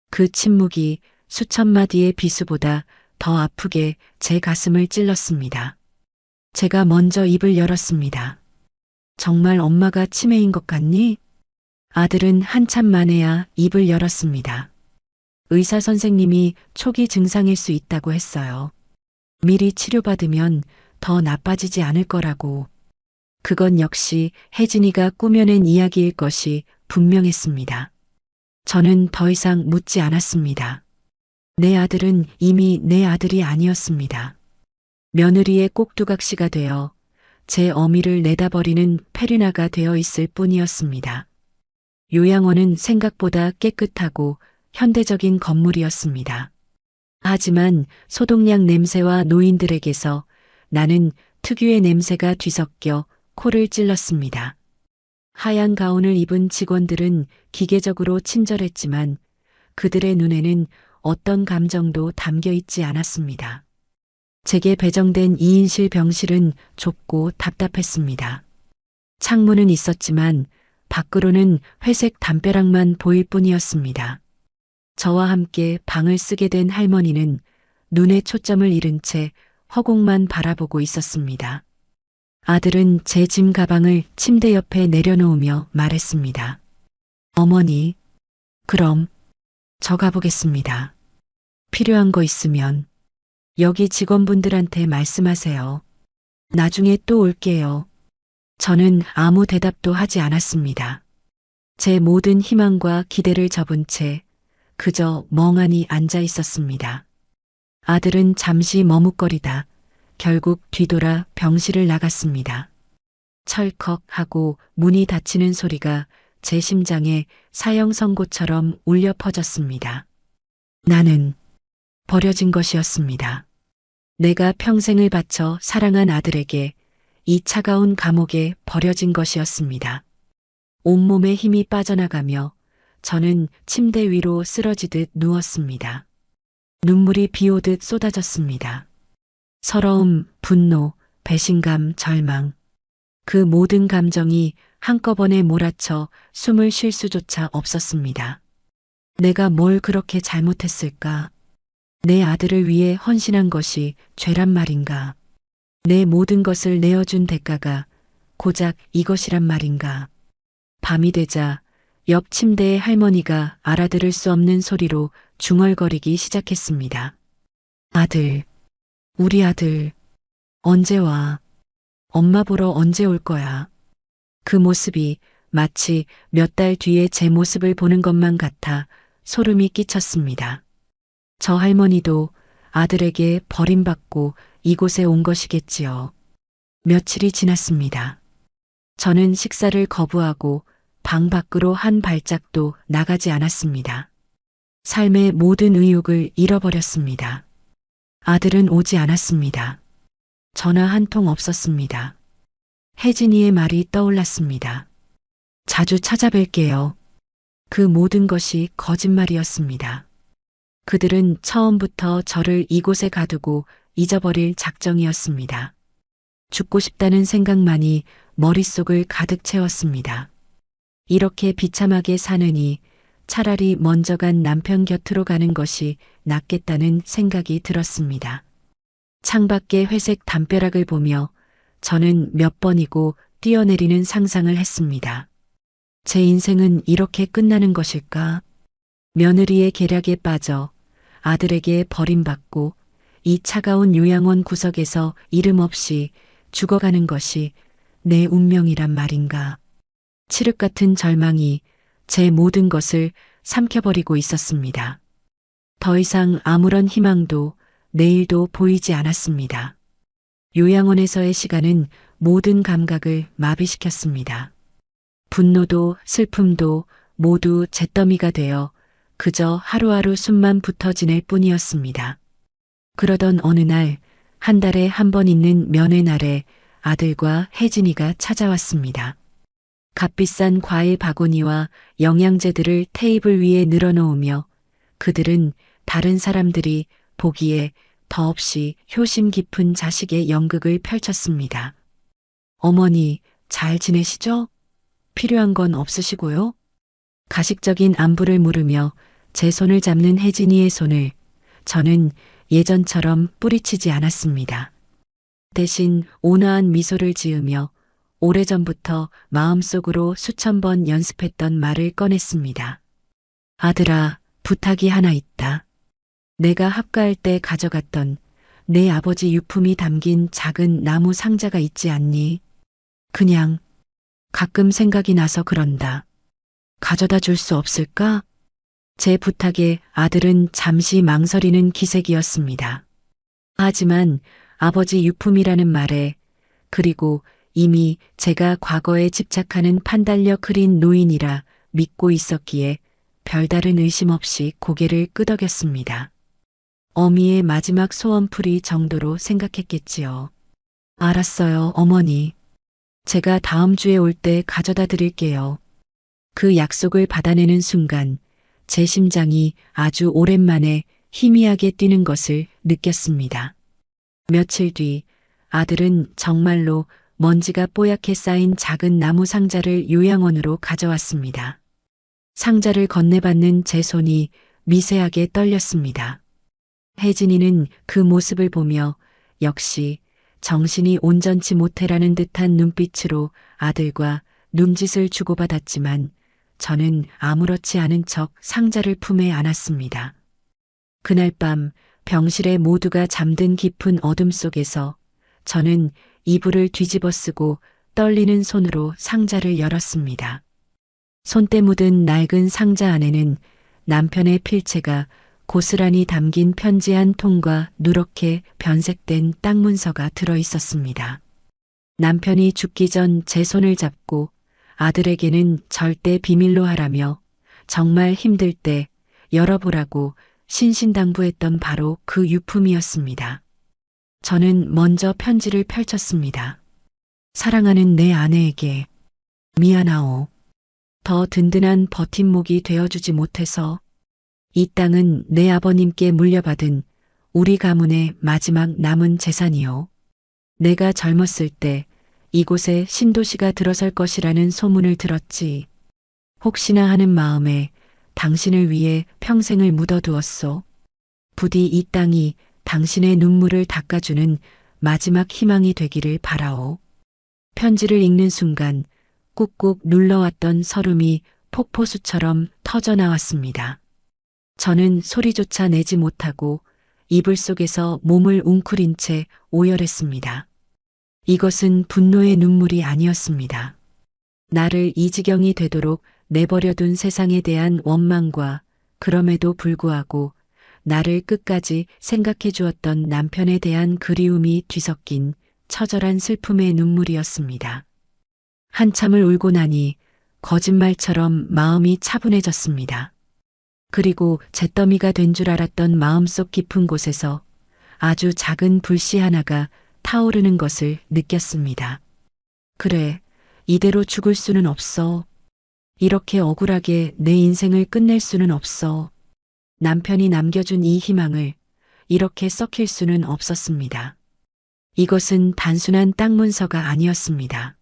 그 침묵이 수천 마디의 비수보다 더 아프게 제 가슴을 찔렀습니다. 제가 먼저 입을 열었습니다. 정말 엄마가 치매인 것 같니? 아들은 한참 만에야 입을 열었습니다. 의사 선생님이 초기 증상일 수 있다고 했어요. 미리 치료받으면 더 나빠지지 않을 거라고. 그건 역시 혜진이가 꾸며낸 이야기일 것이 분명했습니다. 저는 더 이상 묻지 않았습니다. 내 아들은 이미 내 아들이 아니었습니다. 며느리의 꼭두각시가 되어 제 어미를 내다버리는 페르나가 되어 있을 뿐이었습니다. 요양원은 생각보다 깨끗하고 현대적인 건물이었습니다. 하지만 소독약 냄새와 노인들에게서 나는 특유의 냄새가 뒤섞여 코를 찔렀습니다. 하얀 가운을 입은 직원들은 기계적으로 친절했지만 그들의 눈에는 어떤 감정도 담겨 있지 않았습니다. 제게 배정된 2인실 병실은 좁고 답답했습니다. 창문은 있었지만 밖으로는 회색 담벼락만 보일 뿐이었습니다. 저와 함께 방을 쓰게 된 할머니는 눈에 초점을 잃은 채 허공만 바라보고 있었습니다. 아들은 제 짐 가방을 침대 옆에 내려놓으며 말했습니다. 어머니, 그럼 저 가보겠습니다. 필요한 거 있으면 여기 직원분들한테 말씀하세요. 나중에 또 올게요. 저는 아무 대답도 하지 않았습니다. 제 모든 희망과 기대를 접은 채 그저 멍하니 앉아 있었습니다. 아들은 잠시 머뭇거리다 결국 뒤돌아 병실을 나갔습니다. 철컥 하고 문이 닫히는 소리가 제 심장에 사형 선고처럼 울려 퍼졌습니다. 나는 버려진 것이었습니다. 내가 평생을 바쳐 사랑한 아들에게 이 차가운 감옥에 버려진 것이었습니다. 온몸에 힘이 빠져나가며 저는 침대 위로 쓰러지듯 누웠습니다. 눈물이 비오듯 쏟아졌습니다. 서러움, 분노, 배신감, 절망. 그 모든 감정이 한꺼번에 몰아쳐 숨을 쉴 수조차 없었습니다. 내가 뭘 그렇게 잘못했을까? 내 아들을 위해 헌신한 것이 죄란 말인가? 내 모든 것을 내어준 대가가 고작 이것이란 말인가. 밤이 되자 옆 침대의 할머니가 알아들을 수 없는 소리로 중얼거리기 시작했습니다. 아들, 우리 아들, 언제 와? 엄마 보러 언제 올 거야? 그 모습이 마치 몇 달 뒤에 제 모습을 보는 것만 같아 소름이 끼쳤습니다. 저 할머니도 아들에게 버림받고 이곳에 온 것이겠지요. 며칠이 지났습니다. 저는 식사를 거부하고 방 밖으로 한 발짝도 나가지 않았습니다. 삶의 모든 의욕을 잃어버렸습니다. 아들은 오지 않았습니다. 전화 한 통 없었습니다. 혜진이의 말이 떠올랐습니다. 자주 찾아뵐게요. 그 모든 것이 거짓말이었습니다. 그들은 처음부터 저를 이곳에 가두고 잊어버릴 작정이었습니다. 죽고 싶다는 생각만이 머릿속을 가득 채웠습니다. 이렇게 비참하게 사느니 차라리 먼저 간 남편 곁으로 가는 것이 낫겠다는 생각이 들었습니다. 창밖의 회색 담벼락을 보며 저는 몇 번이고 뛰어내리는 상상을 했습니다. 제 인생은 이렇게 끝나는 것일까? 며느리의 계략에 빠져 아들에게 버림받고 이 차가운 요양원 구석에서 이름 없이 죽어가는 것이 내 운명이란 말인가? 칠흑 같은 절망이 제 모든 것을 삼켜버리고 있었습니다. 더 이상 아무런 희망도 내일도 보이지 않았습니다. 요양원에서의 시간은 모든 감각을 마비시켰습니다. 분노도 슬픔도 모두 잿더미가 되어 그저 하루하루 숨만 붙어 지낼 뿐이었습니다. 그러던 어느 날, 한 달에 한 번 있는 면회 날에 아들과 혜진이가 찾아왔습니다. 값비싼 과일 바구니와 영양제들을 테이블 위에 늘어놓으며 그들은 다른 사람들이 보기에 더없이 효심 깊은 자식의 연극을 펼쳤습니다. 어머니, 잘 지내시죠? 필요한 건 없으시고요? 가식적인 안부를 물으며 제 손을 잡는 혜진이의 손을 저는 예전처럼 뿌리치지 않았습니다. 대신 온화한 미소를 지으며 오래전부터 마음속으로 수천 번 연습했던 말을 꺼냈습니다. 아들아, 부탁이 하나 있다. 내가 합가할 때 가져갔던 내 아버지 유품이 담긴 작은 나무 상자가 있지 않니? 그냥 가끔 생각이 나서 그런다. 가져다 줄 수 없을까? 제 부탁에 아들은 잠시 망설이는 기색이었습니다. 하지만 아버지 유품이라는 말에 그리고 이미 제가 과거에 집착하는 판달려 그린 노인이라 믿고 있었기에 별다른 의심 없이 고개를 끄덕였습니다. 어미의 마지막 소원풀이 정도로 생각했겠지요. 알았어요, 어머니. 제가 다음 주에 올 때 가져다 드릴게요. 그 약속을 받아내는 순간 제 심장이 아주 오랜만에 희미하게 뛰는 것을 느꼈습니다. 며칠 뒤 아들은 정말로 먼지가 뽀얗게 쌓인 작은 나무 상자를 요양원으로 가져왔습니다. 상자를 건네받는 제 손이 미세하게 떨렸습니다. 혜진이는 그 모습을 보며 역시 정신이 온전치 못해라는 듯한 눈빛으로 아들과 눈짓을 주고받았지만 저는 아무렇지 않은 척 상자를 품에 안았습니다. 그날 밤 병실에 모두가 잠든 깊은 어둠 속에서 저는 이불을 뒤집어 쓰고 떨리는 손으로 상자를 열었습니다. 손때 묻은 낡은 상자 안에는 남편의 필체가 고스란히 담긴 편지 한 통과 누렇게 변색된 땅 문서가 들어 있었습니다. 남편이 죽기 전 제 손을 잡고 아들에게는 절대 비밀로 하라며 정말 힘들 때 열어보라고 신신당부했던 바로 그 유품이었습니다. 저는 먼저 편지를 펼쳤습니다. 사랑하는 내 아내에게 미안하오. 더 든든한 버팀목이 되어주지 못해서 이 땅은 내 아버님께 물려받은 우리 가문의 마지막 남은 재산이요. 내가 젊었을 때 이곳에 신도시가 들어설 것이라는 소문을 들었지. 혹시나 하는 마음에 당신을 위해 평생을 묻어두었소. 부디 이 땅이 당신의 눈물을 닦아주는 마지막 희망이 되기를 바라오. 편지를 읽는 순간 꾹꾹 눌러왔던 설움이 폭포수처럼 터져 나왔습니다. 저는 소리조차 내지 못하고 이불 속에서 몸을 웅크린 채 오열했습니다. 이것은 분노의 눈물이 아니었습니다. 나를 이 지경이 되도록 내버려둔 세상에 대한 원망과 그럼에도 불구하고 나를 끝까지 생각해 주었던 남편에 대한 그리움이 뒤섞인 처절한 슬픔의 눈물이었습니다. 한참을 울고 나니 거짓말처럼 마음이 차분해졌습니다. 그리고 잿더미가 된 줄 알았던 마음속 깊은 곳에서 아주 작은 불씨 하나가 타오르는 것을 느꼈습니다. 그래, 이대로 죽을 수는 없어. 이렇게 억울하게 내 인생을 끝낼 수는 없어. 남편이 남겨준 이 희망을 이렇게 썩힐 수는 없었습니다. 이것은 단순한 땅 문서가 아니었습니다.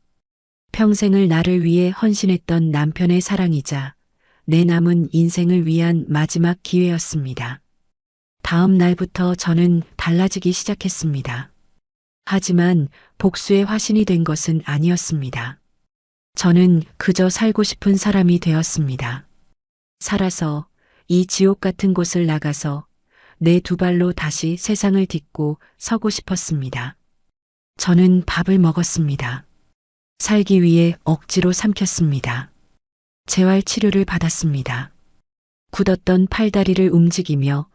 평생을 나를 위해 헌신했던 남편의 사랑이자 내 남은 인생을 위한 마지막 기회였습니다. 다음 날부터 저는 달라지기 시작했습니다. 하지만 복수의 화신이 된 것은 아니었습니다. 저는 그저 살고 싶은 사람이 되었습니다. 살아서 이 지옥 같은 곳을 나가서 내 두 발로 다시 세상을 딛고 서고 싶었습니다. 저는 밥을 먹었습니다. 살기 위해 억지로 삼켰습니다. 재활 치료를 받았습니다. 굳었던 팔다리를 움직이며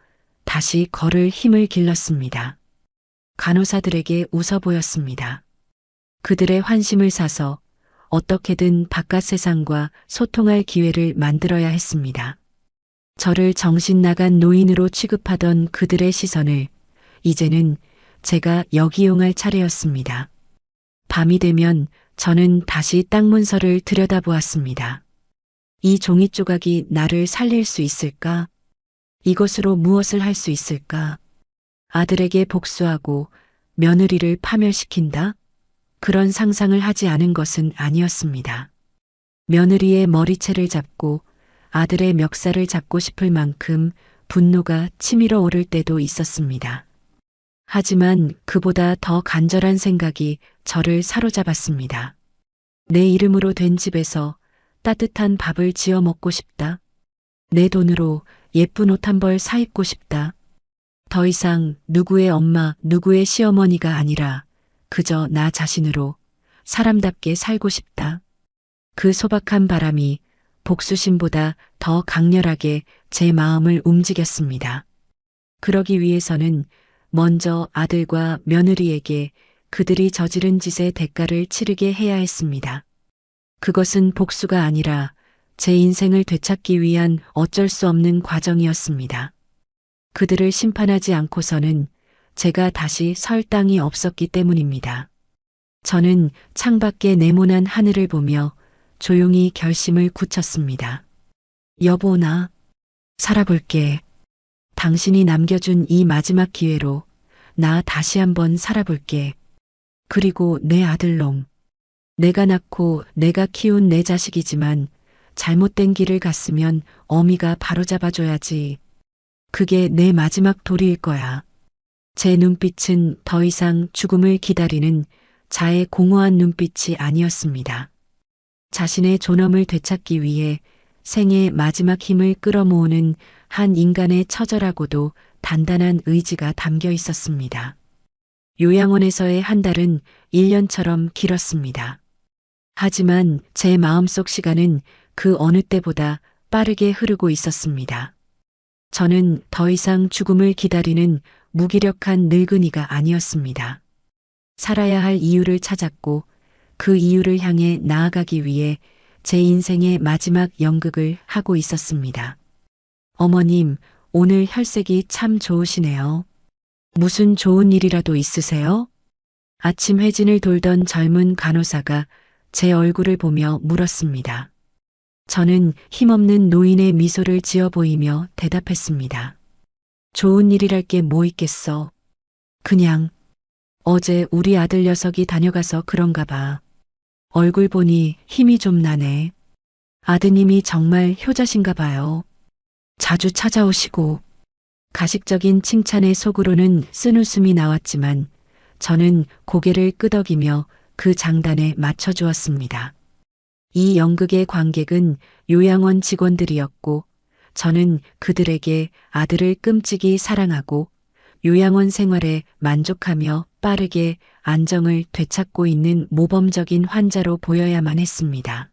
다시 걸을 힘을 길렀습니다. 간호사들에게 웃어 보였습니다. 그들의 환심을 사서 어떻게든 바깥 세상과 소통할 기회를 만들어야 했습니다. 저를 정신 나간 노인으로 취급하던 그들의 시선을 이제는 제가 역이용할 차례였습니다. 밤이 되면 저는 다시 땅 문서를 들여다보았습니다. 이 종이 조각이 나를 살릴 수 있을까? 이것으로 무엇을 할 수 있을까? 아들에게 복수하고 며느리를 파멸시킨다? 그런 상상을 하지 않은 것은 아니었습니다. 며느리의 머리채를 잡고 아들의 멱살을 잡고 싶을 만큼 분노가 치밀어 오를 때도 있었습니다. 하지만 그보다 더 간절한 생각이 저를 사로잡았습니다. 내 이름으로 된 집에서 따뜻한 밥을 지어 먹고 싶다. 내 돈으로 예쁜 옷 한 벌 사입고 싶다. 더 이상 누구의 엄마, 누구의 시어머니가 아니라 그저 나 자신으로 사람답게 살고 싶다. 그 소박한 바람이 복수심보다 더 강렬하게 제 마음을 움직였습니다. 그러기 위해서는 먼저 아들과 며느리에게 그들이 저지른 짓의 대가를 치르게 해야 했습니다. 그것은 복수가 아니라 제 인생을 되찾기 위한 어쩔 수 없는 과정이었습니다. 그들을 심판하지 않고서는 제가 다시 설 땅이 없었기 때문입니다. 저는 창밖에 네모난 하늘을 보며 조용히 결심을 굳혔습니다. 여보, 나 살아볼게. 당신이 남겨준 이 마지막 기회로 나 다시 한번 살아볼게. 그리고 내 아들놈. 내가 낳고 내가 키운 내 자식이지만 잘못된 길을 갔으면 어미가 바로잡아줘야지. 그게 내 마지막 도리일 거야. 제 눈빛은 더 이상 죽음을 기다리는 자의 공허한 눈빛이 아니었습니다. 자신의 존엄을 되찾기 위해 생의 마지막 힘을 끌어모으는 한 인간의 처절하고도 단단한 의지가 담겨 있었습니다. 요양원에서의 한 달은 1년처럼 길었습니다. 하지만 제 마음속 시간은 그 어느 때보다 빠르게 흐르고 있었습니다. 저는 더 이상 죽음을 기다리는 무기력한 늙은이가 아니었습니다. 살아야 할 이유를 찾았고 그 이유를 향해 나아가기 위해 제 인생의 마지막 연극을 하고 있었습니다. 어머님, 오늘 혈색이 참 좋으시네요. 무슨 좋은 일이라도 있으세요? 아침 회진을 돌던 젊은 간호사가 제 얼굴을 보며 물었습니다. 저는 힘없는 노인의 미소를 지어 보이며 대답했습니다. 좋은 일이랄 게 뭐 있겠어. 그냥 어제 우리 아들 녀석이 다녀가서 그런가 봐. 얼굴 보니 힘이 좀 나네. 아드님이 정말 효자신가 봐요. 자주 찾아오시고. 가식적인 칭찬의 속으로는 쓴웃음이 나왔지만 저는 고개를 끄덕이며 그 장단에 맞춰주었습니다. 이 연극의 관객은 요양원 직원들이었고 저는 그들에게 아들을 끔찍이 사랑하고 요양원 생활에 만족하며 빠르게 안정을 되찾고 있는 모범적인 환자로 보여야만 했습니다.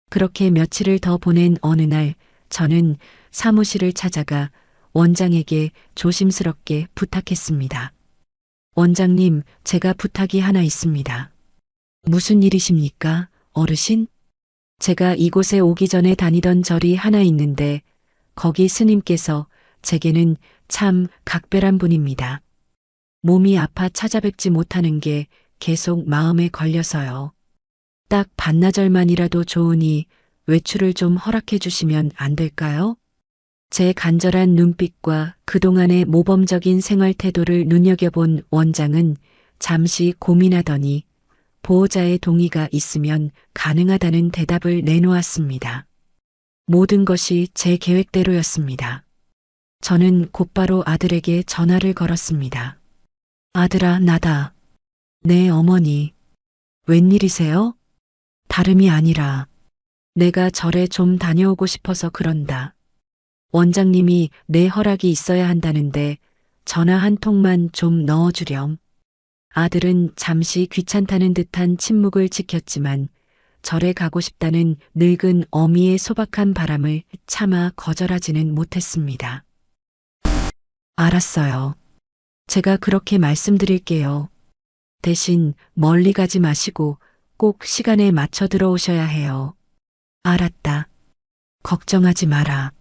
그렇게 며칠을 더 보낸 어느 날 저는 사무실을 찾아가 원장에게 조심스럽게 부탁했습니다. 원장님, 제가 부탁이 하나 있습니다. 무슨 일이십니까, 어르신? 제가 이곳에 오기 전에 다니던 절이 하나 있는데 거기 스님께서 제게는 참 각별한 분입니다. 몸이 아파 찾아뵙지 못하는 게 계속 마음에 걸려서요. 딱 반나절만이라도 좋으니 외출을 좀 허락해 주시면 안 될까요? 제 간절한 눈빛과 그동안의 모범적인 생활 태도를 눈여겨본 원장은 잠시 고민하더니 보호자의 동의가 있으면 가능하다는 대답을 내놓았습니다. 모든 것이 제 계획대로였습니다. 저는 곧바로 아들에게 전화를 걸었습니다. 아들아, 나다. 네, 어머니. 웬일이세요? 다름이 아니라 내가 절에 좀 다녀오고 싶어서 그런다. 원장님이 내 허락이 있어야 한다는데 전화 한 통만 좀 넣어주렴. 아들은 잠시 귀찮다는 듯한 침묵을 지켰지만 절에 가고 싶다는 늙은 어미의 소박한 바람을 차마 거절하지는 못했습니다. 알았어요. 제가 그렇게 말씀드릴게요. 대신 멀리 가지 마시고 꼭 시간에 맞춰 들어오셔야 해요. 알았다. 걱정하지 마라.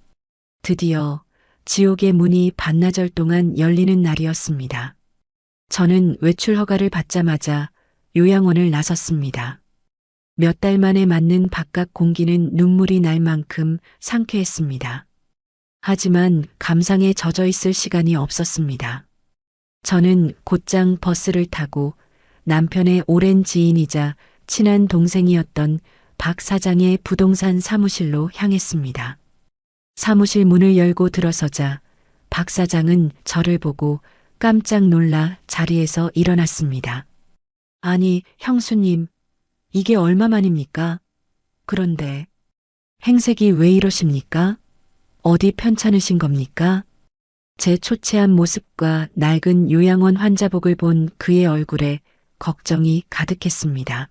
드디어 지옥의 문이 반나절 동안 열리는 날이었습니다. 저는 외출 허가를 받자마자 요양원을 나섰습니다. 몇 달 만에 맞는 바깥 공기는 눈물이 날 만큼 상쾌했습니다. 하지만 감상에 젖어 있을 시간이 없었습니다. 저는 곧장 버스를 타고 남편의 오랜 지인이자 친한 동생이었던 박 사장의 부동산 사무실로 향했습니다. 사무실 문을 열고 들어서자 박 사장은 저를 보고 깜짝 놀라 자리에서 일어났습니다. 아니, 형수님, 이게 얼마만입니까? 그런데 행색이 왜 이러십니까? 어디 편찮으신 겁니까? 제 초췌한 모습과 낡은 요양원 환자복을 본 그의 얼굴에 걱정이 가득했습니다.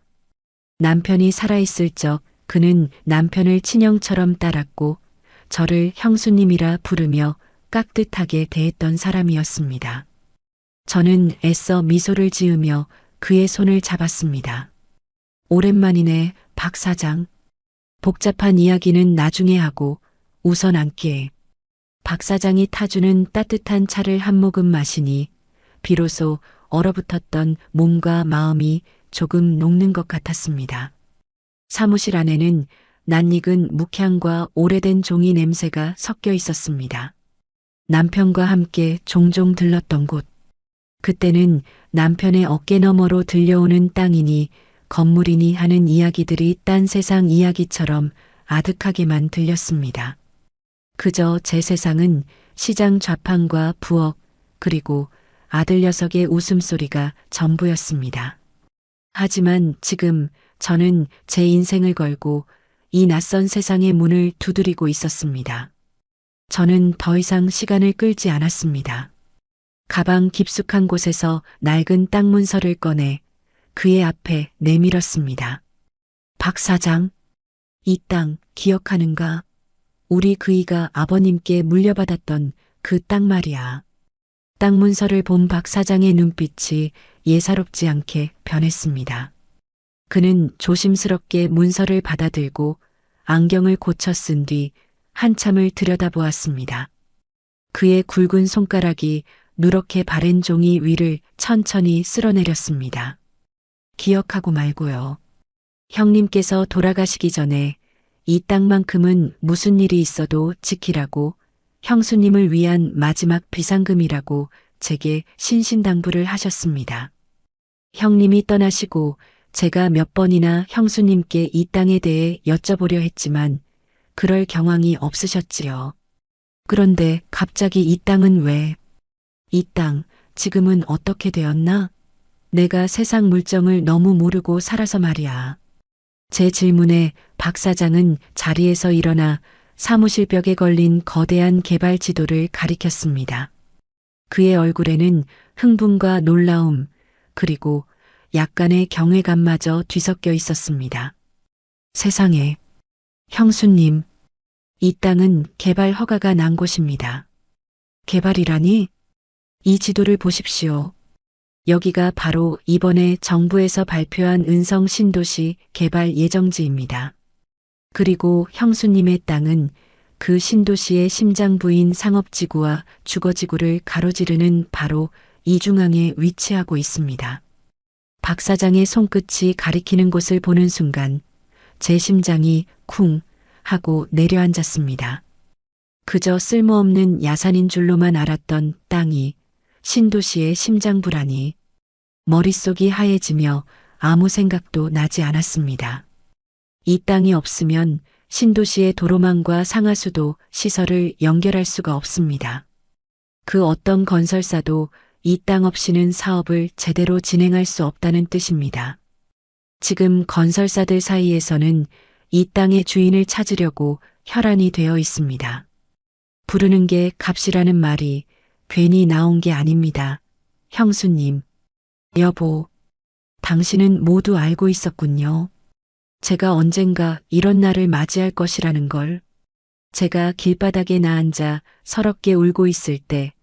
남편이 살아있을 적 그는 남편을 친형처럼 따랐고 저를 형수님이라 부르며 깍듯하게 대했던 사람이었습니다. 저는 애써 미소를 지으며 그의 손을 잡았습니다. 오랜만이네, 박 사장. 복잡한 이야기는 나중에 하고 우선 앉게. 박 사장이 타주는 따뜻한 차를 한 모금 마시니 비로소 얼어붙었던 몸과 마음이 조금 녹는 것 같았습니다. 사무실 안에는 낯익은 묵향과 오래된 종이 냄새가 섞여 있었습니다. 남편과 함께 종종 들렀던 곳. 그때는 남편의 어깨 너머로 들려오는 땅이니 건물이니 하는 이야기들이 딴 세상 이야기처럼 아득하게만 들렸습니다. 그저 제 세상은 시장 좌판과 부엌 그리고 아들 녀석의 웃음소리가 전부였습니다. 하지만 지금 저는 제 인생을 걸고 이 낯선 세상의 문을 두드리고 있었습니다. 저는 더 이상 시간을 끌지 않았습니다. 가방 깊숙한 곳에서 낡은 땅 문서를 꺼내 그의 앞에 내밀었습니다. 박 사장, 이 땅 기억하는가? 우리 그이가 아버님께 물려받았던 그 땅 말이야. 땅 문서를 본 박 사장의 눈빛이 예사롭지 않게 변했습니다. 그는 조심스럽게 문서를 받아들고 안경을 고쳐 쓴 뒤 한참을 들여다보았습니다. 그의 굵은 손가락이 누렇게 바랜 종이 위를 천천히 쓸어내렸습니다. 기억하고 말고요. 형님께서 돌아가시기 전에 이 땅만큼은 무슨 일이 있어도 지키라고 형수님을 위한 마지막 비상금이라고 제게 신신당부를 하셨습니다. 형님이 떠나시고 제가 몇 번이나 형수님께 이 땅에 대해 여쭤보려 했지만 그럴 경황이 없으셨지요. 그런데 갑자기 이 땅은 왜? 이 땅 지금은 어떻게 되었나? 내가 세상 물정을 너무 모르고 살아서 말이야. 제 질문에 박 사장은 자리에서 일어나 사무실 벽에 걸린 거대한 개발 지도를 가리켰습니다. 그의 얼굴에는 흥분과 놀라움, 그리고 약간의 경외감마저 뒤섞여 있었습니다. 세상에, 형수님, 이 땅은 개발 허가가 난 곳입니다. 개발이라니? 이 지도를 보십시오. 여기가 바로 이번에 정부에서 발표한 은성 신도시 개발 예정지입니다. 그리고 형수님의 땅은 그 신도시의 심장부인 상업지구와 주거지구를 가로지르는 바로 이중앙에 위치하고 있습니다. 박 사장의 손끝이 가리키는 곳을 보는 순간 제 심장이 쿵 하고 내려앉았습니다. 그저 쓸모없는 야산인 줄로만 알았던 땅이 신도시의 심장부라니. 머릿속이 하얘지며 아무 생각도 나지 않았습니다. 이 땅이 없으면 신도시의 도로망과 상하수도 시설을 연결할 수가 없습니다. 그 어떤 건설사도 이 땅 없이는 사업을 제대로 진행할 수 없다는 뜻입니다. 지금 건설사들 사이에서는 이 땅의 주인을 찾으려고 혈안이 되어 있습니다. 부르는 게 값이라는 말이 괜히 나온 게 아닙니다. 형수님, 여보, 당신은 모두 알고 있었군요. 제가 언젠가 이런 날을 맞이할 것이라는 걸. 제가 길바닥에 나앉아 서럽게 울고 있을 때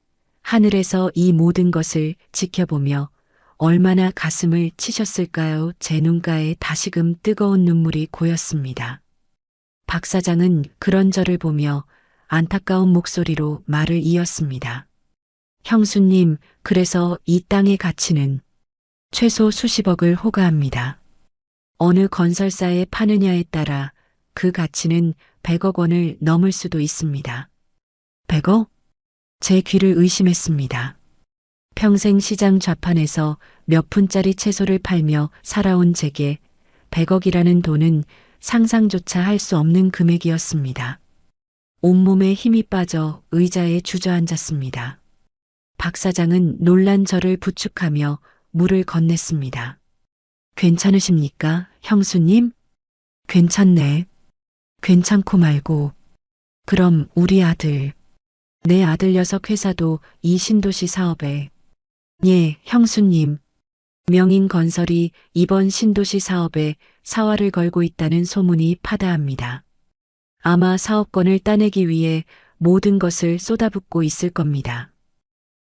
하늘에서 이 모든 것을 지켜보며 얼마나 가슴을 치셨을까요? 제 눈가에 다시금 뜨거운 눈물이 고였습니다. 박 사장은 그런 저를 보며 안타까운 목소리로 말을 이었습니다. 형수님, 그래서 이 땅의 가치는 최소 수십억을 호가합니다. 어느 건설사에 파느냐에 따라 그 가치는 100억 원을 넘을 수도 있습니다. 100억? 제 귀를 의심했습니다. 평생 시장 좌판에서 몇 푼짜리 채소를 팔며 살아온 제게 100억이라는 돈은 상상조차 할 수 없는 금액이었습니다. 온몸에 힘이 빠져 의자에 주저앉았습니다. 박 사장은 놀란 저를 부축하며 물을 건넸습니다. 괜찮으십니까, 형수님? 괜찮네. 괜찮고 말고. 그럼 우리 아들, 내 아들 녀석 회사도 이 신도시 사업에. 예, 형수님. 명인건설이 이번 신도시 사업에 사활을 걸고 있다는 소문이 파다합니다. 아마 사업권을 따내기 위해 모든 것을 쏟아붓고 있을 겁니다.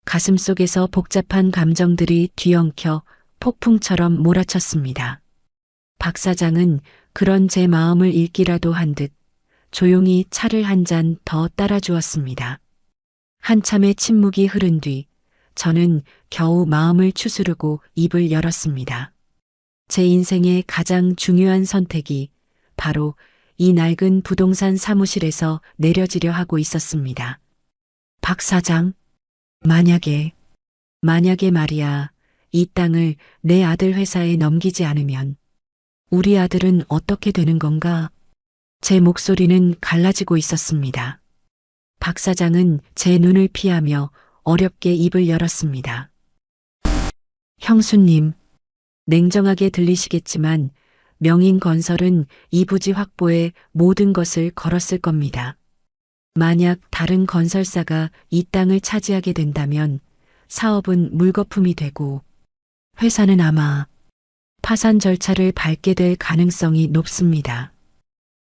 가슴속에서 복잡한 감정들이 뒤엉켜 폭풍처럼 몰아쳤습니다. 박 사장은 그런 제 마음을 읽기라도 한 듯 조용히 차를 한 잔 더 따라주었습니다. 한참의 침묵이 흐른 뒤 저는 겨우 마음을 추스르고 입을 열었습니다. 제 인생의 가장 중요한 선택이 바로 이 낡은 부동산 사무실에서 내려지려 하고 있었습니다. 박 사장, 만약에 말이야, 이 땅을 내 아들 회사에 넘기지 않으면 우리 아들은 어떻게 되는 건가? 제 목소리는 갈라지고 있었습니다. 박 사장은 제 눈을 피하며 어렵게 입을 열었습니다. 형수님, 냉정하게 들리시겠지만 명인건설은 이 부지 확보에 모든 것을 걸었을 겁니다. 만약 다른 건설사가 이 땅을 차지하게 된다면 사업은 물거품이 되고 회사는 아마 파산 절차를 밟게 될 가능성이 높습니다.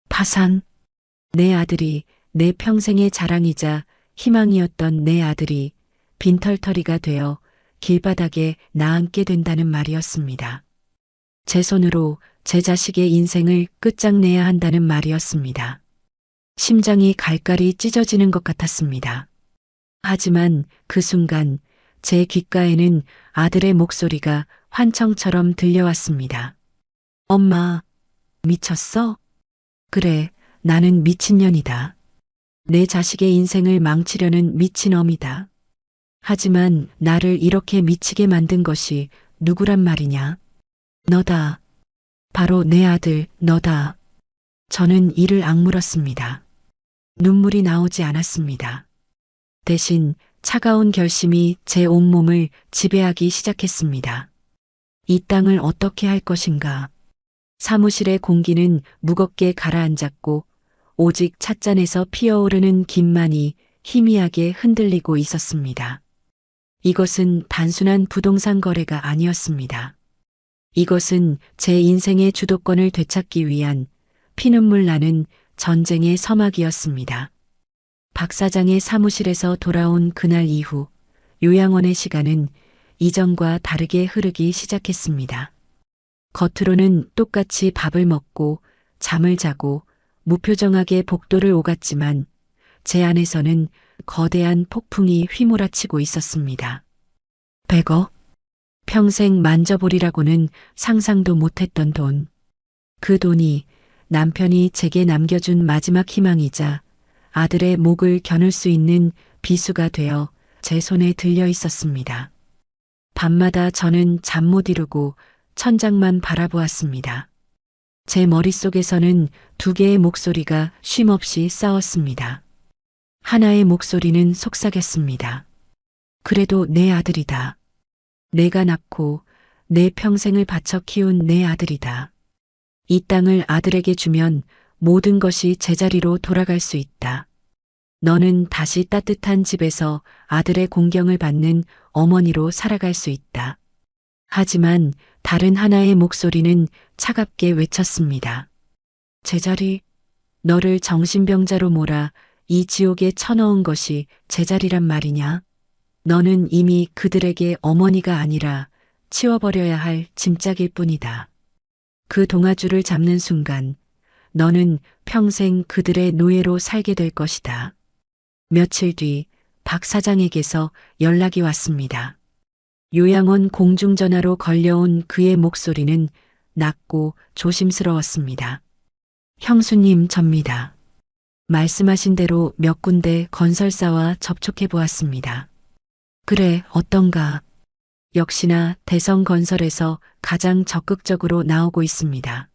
파산? 내 아들이, 내 평생의 자랑이자 희망이었던 내 아들이 빈털터리가 되어 길바닥에 나앉게 된다는 말이었습니다. 제 손으로 제 자식의 인생을 끝장내야 한다는 말이었습니다. 심장이 갈갈이 찢어지는 것 같았습니다. 하지만 그 순간 제 귓가에는 아들의 목소리가 환청처럼 들려왔습니다. 엄마, 미쳤어? 그래, 나는 미친년이다. 내 자식의 인생을 망치려는 미친엄이다. 하지만 나를 이렇게 미치게 만든 것이 누구란 말이냐? 너다. 바로 내 아들, 너다. 저는 이를 악물었습니다. 눈물이 나오지 않았습니다. 대신 차가운 결심이 제 온몸을 지배하기 시작했습니다. 이 땅을 어떻게 할 것인가. 사무실의 공기는 무겁게 가라앉았고 오직 찻잔에서 피어오르는 김만이 희미하게 흔들리고 있었습니다. 이것은 단순한 부동산 거래가 아니었습니다. 이것은 제 인생의 주도권을 되찾기 위한 피눈물 나는 전쟁의 서막이었습니다. 박 사장의 사무실에서 돌아온 그날 이후 요양원의 시간은 이전과 다르게 흐르기 시작했습니다. 겉으로는 똑같이 밥을 먹고 잠을 자고 무표정하게 복도를 오갔지만 제 안에서는 거대한 폭풍이 휘몰아치고 있었습니다. 100억? 평생 만져보리라고는 상상도 못했던 돈. 그 돈이 남편이 제게 남겨준 마지막 희망이자 아들의 목을 겨눌 수 있는 비수가 되어 제 손에 들려 있었습니다. 밤마다 저는 잠 못 이루고 천장만 바라보았습니다. 제 머릿속에서는 두 개의 목소리가 쉼없이 싸웠습니다. 하나의 목소리는 속삭였습니다. 그래도 내 아들이다. 내가 낳고 내 평생을 바쳐 키운 내 아들이다. 이 땅을 아들에게 주면 모든 것이 제자리로 돌아갈 수 있다. 너는 다시 따뜻한 집에서 아들의 공경을 받는 어머니로 살아갈 수 있다. 하지만 다른 하나의 목소리는 차갑게 외쳤습니다. 제자리, 너를 정신병자로 몰아 이 지옥에 쳐넣은 것이 제자리란 말이냐? 너는 이미 그들에게 어머니가 아니라 치워버려야 할 짐짝일 뿐이다. 그 동아줄을 잡는 순간 너는 평생 그들의 노예로 살게 될 것이다. 며칠 뒤 박 사장에게서 연락이 왔습니다. 요양원 공중전화로 걸려온 그의 목소리는 낮고 조심스러웠습니다. 형수님, 접니다. 말씀하신 대로 몇 군데 건설사와 접촉해 보았습니다. 그래, 어떤가? 역시나 대성건설에서 가장 적극적으로 나오고 있습니다.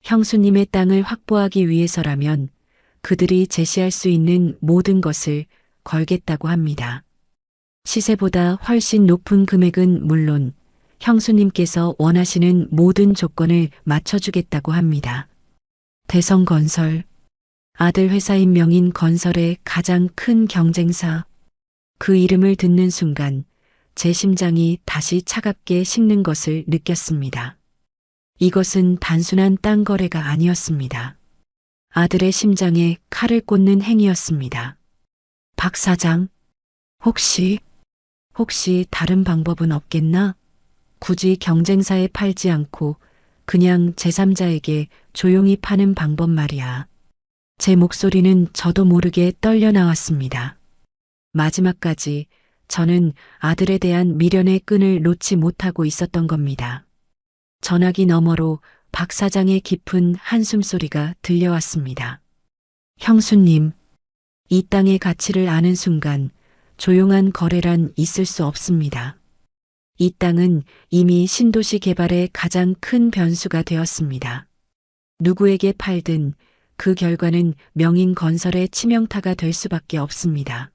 형수님의 땅을 확보하기 위해서라면 그들이 제시할 수 있는 모든 것을 걸겠다고 합니다. 시세보다 훨씬 높은 금액은 물론 형수님께서 원하시는 모든 조건을 맞춰주겠다고 합니다. 대성건설, 아들 회사인 명인건설의 가장 큰 경쟁사. 그 이름을 듣는 순간 제 심장이 다시 차갑게 식는 것을 느꼈습니다. 이것은 단순한 땅 거래가 아니었습니다. 아들의 심장에 칼을 꽂는 행위였습니다. 박 사장, 혹시 다른 방법은 없겠나? 굳이 경쟁사에 팔지 않고 그냥 제3자에게 조용히 파는 방법 말이야. 제 목소리는 저도 모르게 떨려 나왔습니다. 마지막까지 저는 아들에 대한 미련의 끈을 놓지 못하고 있었던 겁니다. 전화기 너머로 박 사장의 깊은 한숨 소리가 들려왔습니다. 형수님, 이 땅의 가치를 아는 순간 조용한 거래란 있을 수 없습니다. 이 땅은 이미 신도시 개발의 가장 큰 변수가 되었습니다. 누구에게 팔든 그 결과는 명인건설의 치명타가 될 수밖에 없습니다.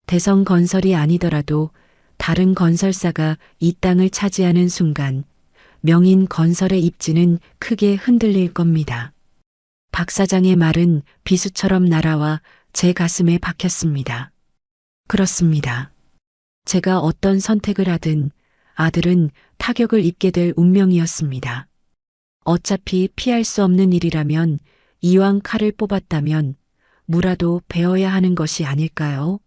대성건설이 아니더라도 다른 건설사가 이 땅을 차지하는 순간 명인건설의 입지는 크게 흔들릴 겁니다. 박 사장의 말은 비수처럼 날아와 제 가슴에 박혔습니다. 그렇습니다. 제가 어떤 선택을 하든 아들은 타격을 입게 될 운명이었습니다. 어차피 피할 수 없는 일이라면 이왕 칼을 뽑았다면 무라도 베어야 하는 것이 아닐까요?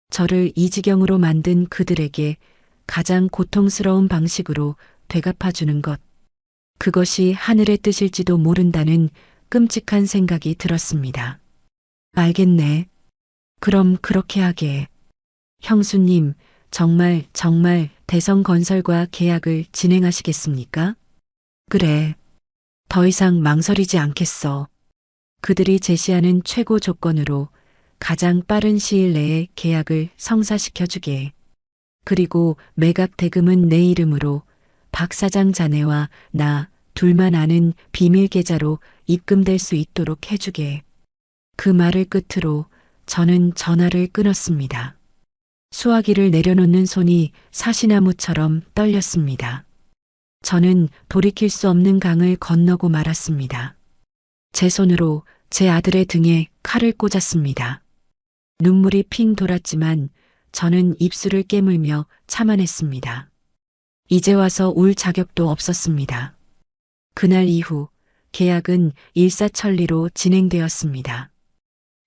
저를 이 지경으로 만든 그들에게 가장 고통스러운 방식으로 되갚아주는 것. 그것이 하늘의 뜻일지도 모른다는 끔찍한 생각이 들었습니다. 알겠네. 그럼 그렇게 하게. 형수님, 정말 대성건설과 계약을 진행하시겠습니까? 그래. 더 이상 망설이지 않겠어. 그들이 제시하는 최고 조건으로 가장 빠른 시일 내에 계약을 성사시켜주게. 그리고 매각 대금은 내 이름으로 박 사장 자네와 나 둘만 아는 비밀 계좌로 입금될 수 있도록 해주게. 그 말을 끝으로 저는 전화를 끊었습니다. 수화기를 내려놓는 손이 사시나무처럼 떨렸습니다. 저는 돌이킬 수 없는 강을 건너고 말았습니다. 제 손으로 제 아들의 등에 칼을 꽂았습니다. 눈물이 핑 돌았지만 저는 입술을 깨물며 참아냈습니다. 이제 와서 울 자격도 없었습니다. 그날 이후 계약은 일사천리로 진행되었습니다.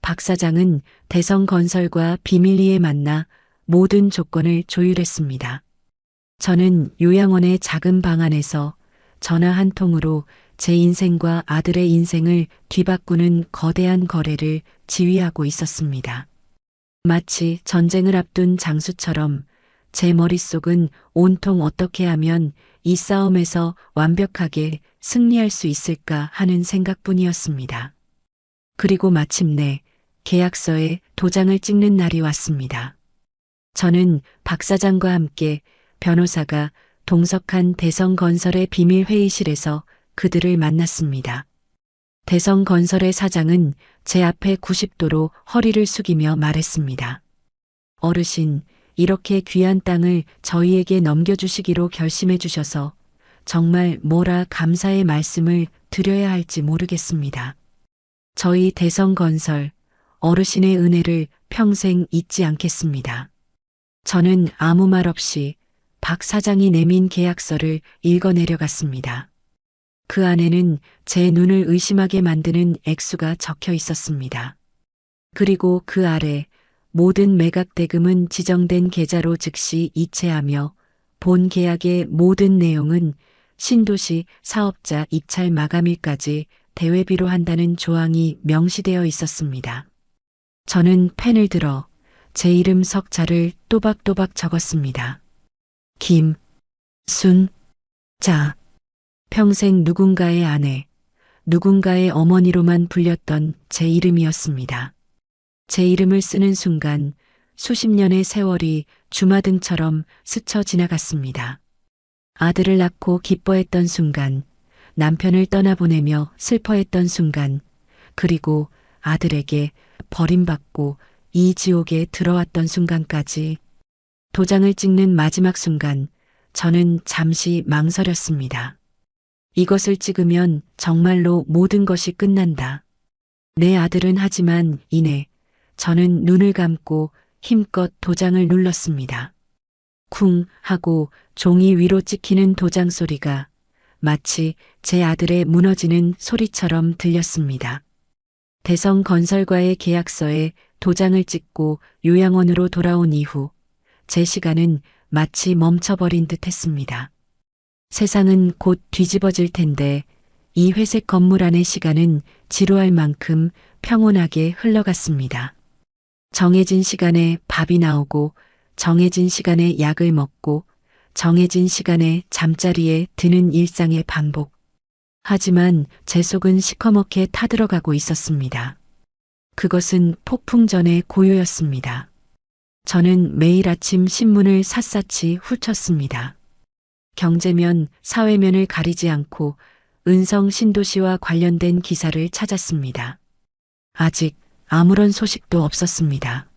박 사장은 대성건설과 비밀리에 만나 모든 조건을 조율했습니다. 저는 요양원의 작은 방 안에서 전화 한 통으로 제 인생과 아들의 인생을 뒤바꾸는 거대한 거래를 지휘하고 있었습니다. 마치 전쟁을 앞둔 장수처럼 제 머릿속은 온통 어떻게 하면 이 싸움에서 완벽하게 승리할 수 있을까 하는 생각뿐이었습니다. 그리고 마침내 계약서에 도장을 찍는 날이 왔습니다. 저는 박 사장과 함께 변호사가 동석한 대성건설의 비밀회의실에서 그들을 만났습니다. 대성건설의 사장은 제 앞에 90도로 허리를 숙이며 말했습니다. 어르신, 이렇게 귀한 땅을 저희에게 넘겨주시기로 결심해 주셔서 정말 뭐라 감사의 말씀을 드려야 할지 모르겠습니다. 저희 대성건설 어르신의 은혜를 평생 잊지 않겠습니다. 저는 아무 말 없이 박 사장이 내민 계약서를 읽어내려갔습니다. 그 안에는 제 눈을 의심하게 만드는 액수가 적혀 있었습니다. 그리고 그 아래 모든 매각 대금은 지정된 계좌로 즉시 이체하며 본 계약의 모든 내용은 신도시 사업자 입찰 마감일까지 대외비로 한다는 조항이 명시되어 있었습니다. 저는 펜을 들어 제 이름 석자를 또박또박 적었습니다. 김순자. 평생 누군가의 아내, 누군가의 어머니로만 불렸던 제 이름이었습니다. 제 이름을 쓰는 순간 수십 년의 세월이 주마등처럼 스쳐 지나갔습니다. 아들을 낳고 기뻐했던 순간, 남편을 떠나보내며 슬퍼했던 순간, 그리고 아들에게 버림받고 이 지옥에 들어왔던 순간까지 도장을 찍는 마지막 순간 저는 잠시 망설였습니다. 이것을 찍으면 정말로 모든 것이 끝난다. 내 아들은 하지만 이내 저는 눈을 감고 힘껏 도장을 눌렀습니다. 쿵 하고 종이 위로 찍히는 도장 소리가 마치 제 아들의 무너지는 소리처럼 들렸습니다. 대성건설과의 계약서에 도장을 찍고 요양원으로 돌아온 이후 제 시간은 마치 멈춰버린 듯 했습니다. 세상은 곧 뒤집어질 텐데 이 회색 건물 안의 시간은 지루할 만큼 평온하게 흘러갔습니다. 정해진 시간에 밥이 나오고 정해진 시간에 약을 먹고 정해진 시간에 잠자리에 드는 일상의 반복. 하지만 제 속은 시커멓게 타들어가고 있었습니다. 그것은 폭풍 전의 고요였습니다. 저는 매일 아침 신문을 샅샅이 훑었습니다. 경제면, 사회면을 가리지 않고 은성 신도시와 관련된 기사를 찾았습니다. 아직 아무런 소식도 없었습니다.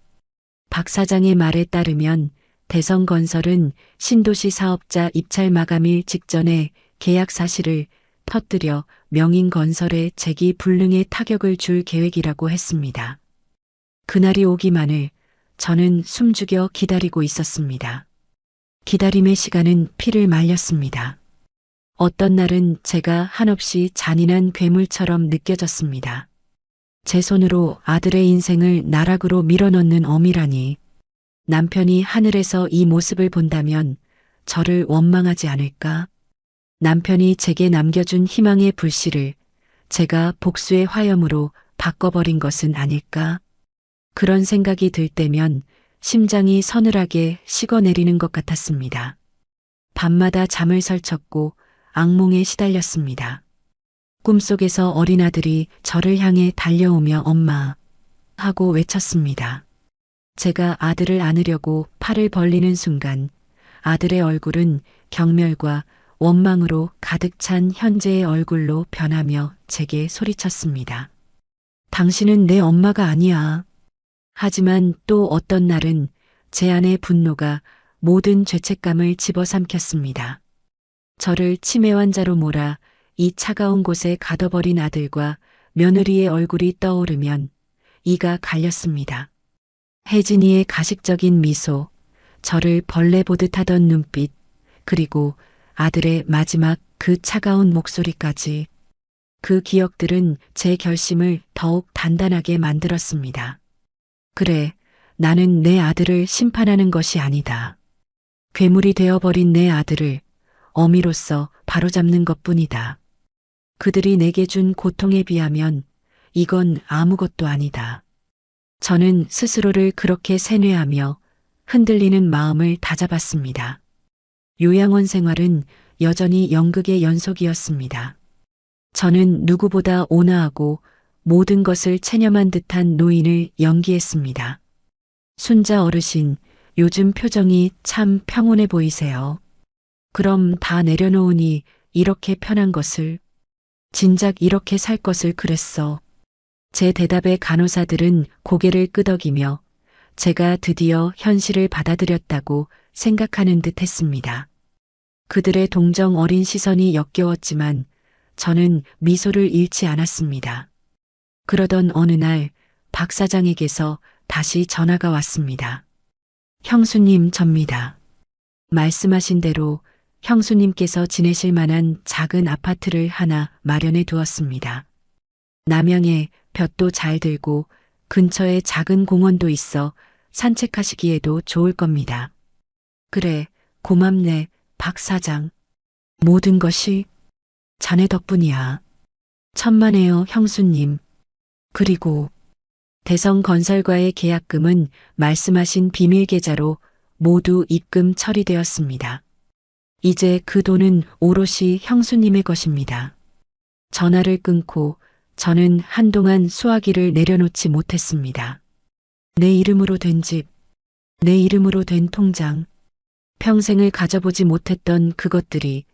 박 사장의 말에 따르면 대성건설은 신도시 사업자 입찰 마감일 직전에 계약 사실을 터뜨려 명인건설의 재기불능에 타격을 줄 계획이라고 했습니다. 그날이 오기만을 저는 숨죽여 기다리고 있었습니다. 기다림의 시간은 피를 말렸습니다. 어떤 날은 제가 한없이 잔인한 괴물처럼 느껴졌습니다. 제 손으로 아들의 인생을 나락으로 밀어넣는 어미라니. 남편이 하늘에서 이 모습을 본다면 저를 원망하지 않을까? 남편이 제게 남겨준 희망의 불씨를 제가 복수의 화염으로 바꿔버린 것은 아닐까? 그런 생각이 들 때면 심장이 서늘하게 식어내리는 것 같았습니다. 밤마다 잠을 설쳤고 악몽에 시달렸습니다. 꿈속에서 어린 아들이 저를 향해 달려오며 엄마 하고 외쳤습니다. 제가 아들을 안으려고 팔을 벌리는 순간 아들의 얼굴은 경멸과 원망으로 가득 찬 현재의 얼굴로 변하며 제게 소리쳤습니다. 당신은 내 엄마가 아니야. 하지만 또 어떤 날은 제 안의 분노가 모든 죄책감을 집어삼켰습니다. 저를 치매 환자로 몰아 이 차가운 곳에 가둬버린 아들과 며느리의 얼굴이 떠오르면 이가 갈렸습니다. 혜진이의 가식적인 미소, 저를 벌레 보듯 하던 눈빛, 그리고 아들의 마지막 그 차가운 목소리까지. 그 기억들은 제 결심을 더욱 단단하게 만들었습니다. 그래, 나는 내 아들을 심판하는 것이 아니다. 괴물이 되어버린 내 아들을 어미로서 바로잡는 것뿐이다. 그들이 내게 준 고통에 비하면 이건 아무것도 아니다. 저는 스스로를 그렇게 세뇌하며 흔들리는 마음을 다잡았습니다. 요양원 생활은 여전히 연극의 연속이었습니다. 저는 누구보다 온화하고 모든 것을 체념한 듯한 노인을 연기했습니다. 순자 어르신, 요즘 표정이 참 평온해 보이세요. 그럼 다 내려놓으니 이렇게 편한 것을, 진작 이렇게 살 것을 그랬어. 제 대답에 간호사들은 고개를 끄덕이며 제가 드디어 현실을 받아들였다고 생각하는 듯 했습니다. 그들의 동정 어린 시선이 역겨웠지만 저는 미소를 잃지 않았습니다. 그러던 어느 날 박 사장에게서 다시 전화가 왔습니다. 형수님 접니다. 말씀하신 대로 형수님께서 지내실 만한 작은 아파트를 하나 마련해 두었습니다. 남양에 볕도 잘 들고 근처에 작은 공원도 있어 산책하시기에도 좋을 겁니다. 그래, 고맙네, 박 사장. 모든 것이 자네 덕분이야. 천만에요, 형수님. 그리고 대성건설과의 계약금은 말씀하신 비밀 계좌로 모두 입금 처리되었습니다. 이제 그 돈은 오롯이 형수님의 것입니다. 전화를 끊고 저는 한동안 수화기를 내려놓지 못했습니다. 내 이름으로 된 집, 내 이름으로 된 통장, 평생을 가져보지 못했던 그것들이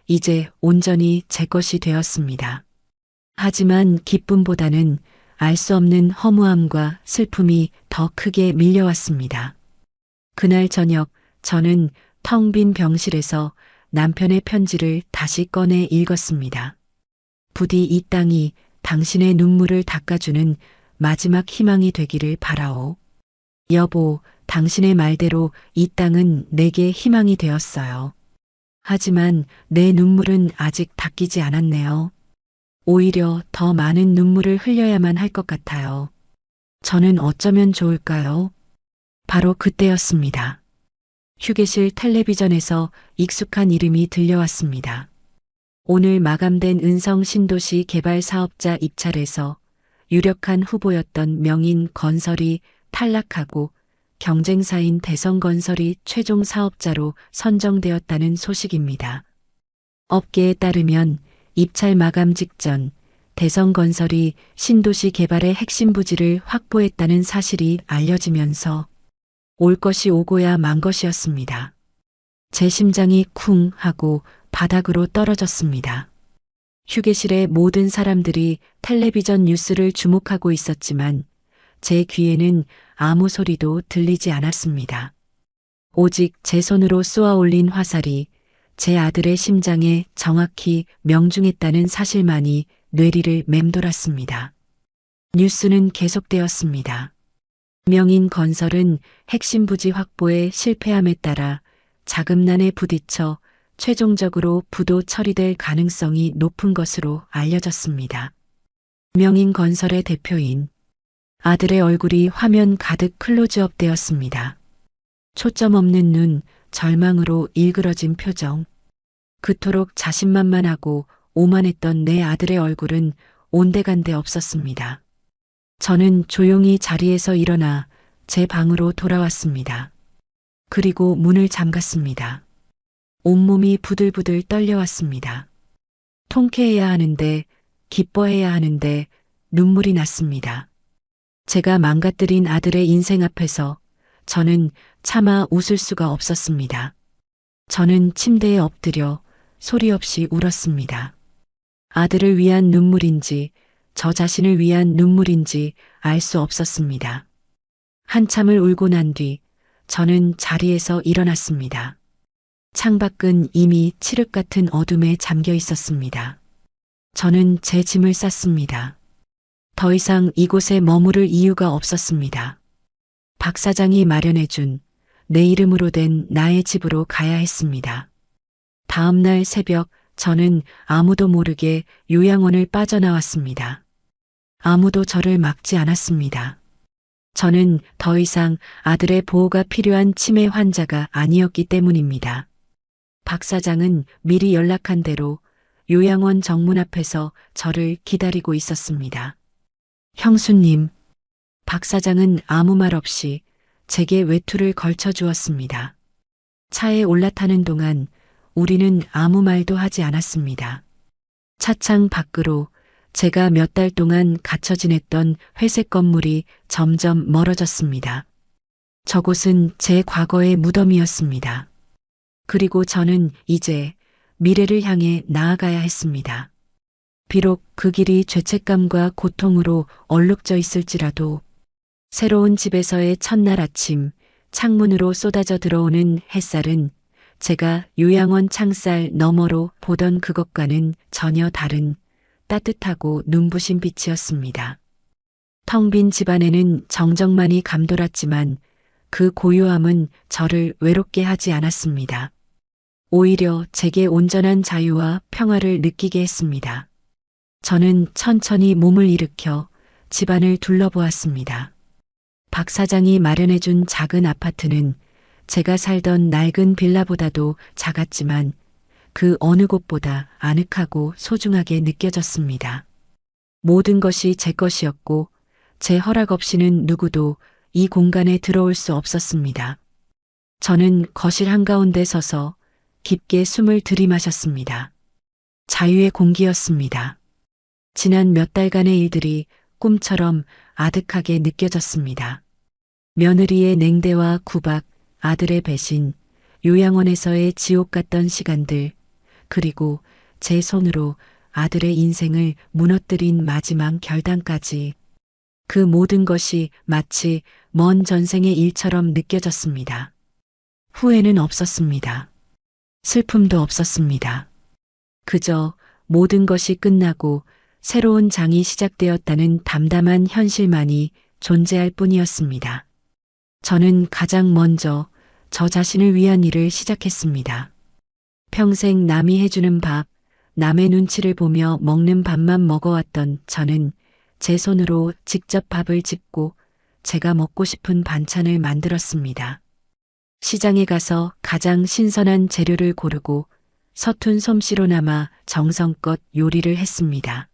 이제 온전히 제 것이 되었습니다. 하지만 기쁨보다는 알 수 없는 허무함과 슬픔이 더 크게 밀려왔습니다. 그날 저녁 저는 텅 빈 병실에서 남편의 편지를 다시 꺼내 읽었습니다. 부디 이 땅이 당신의 눈물을 닦아주는 마지막 희망이 되기를 바라오. 여보, 당신의 말대로 이 땅은 내게 희망이 되었어요. 하지만 내 눈물은 아직 닦이지 않았네요. 오히려 더 많은 눈물을 흘려야만 할 것 같아요. 저는 어쩌면 좋을까요? 바로 그때였습니다. 휴게실 텔레비전에서 익숙한 이름이 들려왔습니다. 오늘 마감된 은성 신도시 개발 사업자 입찰에서 유력한 후보였던 명인 건설이 탈락하고 경쟁사인 대성건설이 최종 사업자로 선정되었다는 소식입니다. 업계에 따르면 입찰 마감 직전 대성건설이 신도시 개발의 핵심 부지를 확보했다는 사실이 알려지면서 올 것이 오고야 만 것이었습니다. 제 심장이 쿵 하고 바닥으로 떨어졌습니다. 휴게실의 모든 사람들이 텔레비전 뉴스를 주목하고 있었지만 제 귀에는 아무 소리도 들리지 않았습니다. 오직 제 손으로 쏘아 올린 화살이 제 아들의 심장에 정확히 명중했다는 사실만이 뇌리를 맴돌았습니다. 뉴스는 계속되었습니다. 명인 건설은 핵심 부지 확보에 실패함에 따라 자금난에 부딪혀 최종적으로 부도 처리될 가능성이 높은 것으로 알려졌습니다. 명인 건설의 대표인 아들의 얼굴이 화면 가득 클로즈업 되었습니다. 초점 없는 눈, 절망으로 일그러진 표정. 그토록 자신만만하고 오만했던 내 아들의 얼굴은 온데간데 없었습니다. 저는 조용히 자리에서 일어나 제 방으로 돌아왔습니다. 그리고 문을 잠갔습니다. 온몸이 부들부들 떨려왔습니다. 통쾌해야 하는데, 기뻐해야 하는데 눈물이 났습니다. 제가 망가뜨린 아들의 인생 앞에서 저는 차마 웃을 수가 없었습니다. 저는 침대에 엎드려 소리 없이 울었습니다. 아들을 위한 눈물인지 저 자신을 위한 눈물인지 알 수 없었습니다. 한참을 울고 난 뒤 저는 자리에서 일어났습니다. 창밖은 이미 칠흑 같은 어둠에 잠겨 있었습니다. 저는 제 짐을 쌌습니다. 더 이상 이곳에 머무를 이유가 없었습니다. 박 사장이 마련해준 내 이름으로 된 나의 집으로 가야 했습니다. 다음 날 새벽 저는 아무도 모르게 요양원을 빠져나왔습니다. 아무도 저를 막지 않았습니다. 저는 더 이상 아들의 보호가 필요한 치매 환자가 아니었기 때문입니다. 박 사장은 미리 연락한 대로 요양원 정문 앞에서 저를 기다리고 있었습니다. 형수님, 박 사장은 아무 말 없이 제게 외투를 걸쳐 주었습니다. 차에 올라타는 동안 우리는 아무 말도 하지 않았습니다. 차창 밖으로 제가 몇 달 동안 갇혀 지냈던 회색 건물이 점점 멀어졌습니다. 저곳은 제 과거의 무덤이었습니다. 그리고 저는 이제 미래를 향해 나아가야 했습니다. 비록 그 길이 죄책감과 고통으로 얼룩져 있을지라도 새로운 집에서의 첫날 아침 창문으로 쏟아져 들어오는 햇살은 제가 요양원 창살 너머로 보던 그것과는 전혀 다른 따뜻하고 눈부신 빛이었습니다. 텅 빈 집안에는 정적만이 감돌았지만 그 고요함은 저를 외롭게 하지 않았습니다. 오히려 제게 온전한 자유와 평화를 느끼게 했습니다. 저는 천천히 몸을 일으켜 집안을 둘러보았습니다. 박 사장이 마련해준 작은 아파트는 제가 살던 낡은 빌라보다도 작았지만 그 어느 곳보다 아늑하고 소중하게 느껴졌습니다. 모든 것이 제 것이었고 제 허락 없이는 누구도 이 공간에 들어올 수 없었습니다. 저는 거실 한가운데 서서 깊게 숨을 들이마셨습니다. 자유의 공기였습니다. 지난 몇 달간의 일들이 꿈처럼 아득하게 느껴졌습니다. 며느리의 냉대와 구박, 아들의 배신, 요양원에서의 지옥 같던 시간들, 그리고 제 손으로 아들의 인생을 무너뜨린 마지막 결단까지 그 모든 것이 마치 먼 전생의 일처럼 느껴졌습니다. 후회는 없었습니다. 슬픔도 없었습니다. 그저 모든 것이 끝나고 새로운 장이 시작되었다는 담담한 현실만이 존재할 뿐이었습니다. 저는 가장 먼저 저 자신을 위한 일을 시작했습니다. 평생 남이 해주는 밥, 남의 눈치를 보며 먹는 밥만 먹어왔던 저는 제 손으로 직접 밥을 짓고 제가 먹고 싶은 반찬을 만들었습니다. 시장에 가서 가장 신선한 재료를 고르고 서툰 솜씨로나마 정성껏 요리를 했습니다.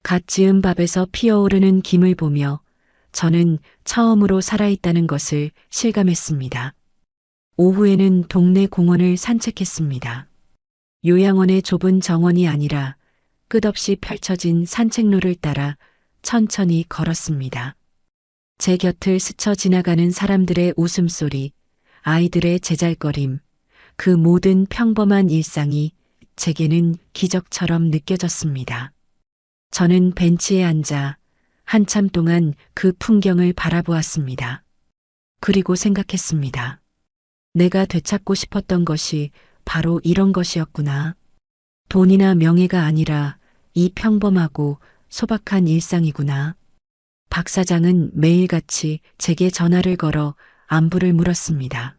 갓 지은 밥에서 피어오르는 김을 보며 저는 처음으로 살아있다는 것을 실감했습니다. 오후에는 동네 공원을 산책했습니다. 요양원의 좁은 정원이 아니라 끝없이 펼쳐진 산책로를 따라 천천히 걸었습니다. 제 곁을 스쳐 지나가는 사람들의 웃음소리, 아이들의 제잘거림, 그 모든 평범한 일상이 제게는 기적처럼 느껴졌습니다. 저는 벤치에 앉아 한참 동안 그 풍경을 바라보았습니다. 그리고 생각했습니다. 내가 되찾고 싶었던 것이 바로 이런 것이었구나. 돈이나 명예가 아니라 이 평범하고 소박한 일상이구나. 박 사장은 매일같이 제게 전화를 걸어 안부를 물었습니다.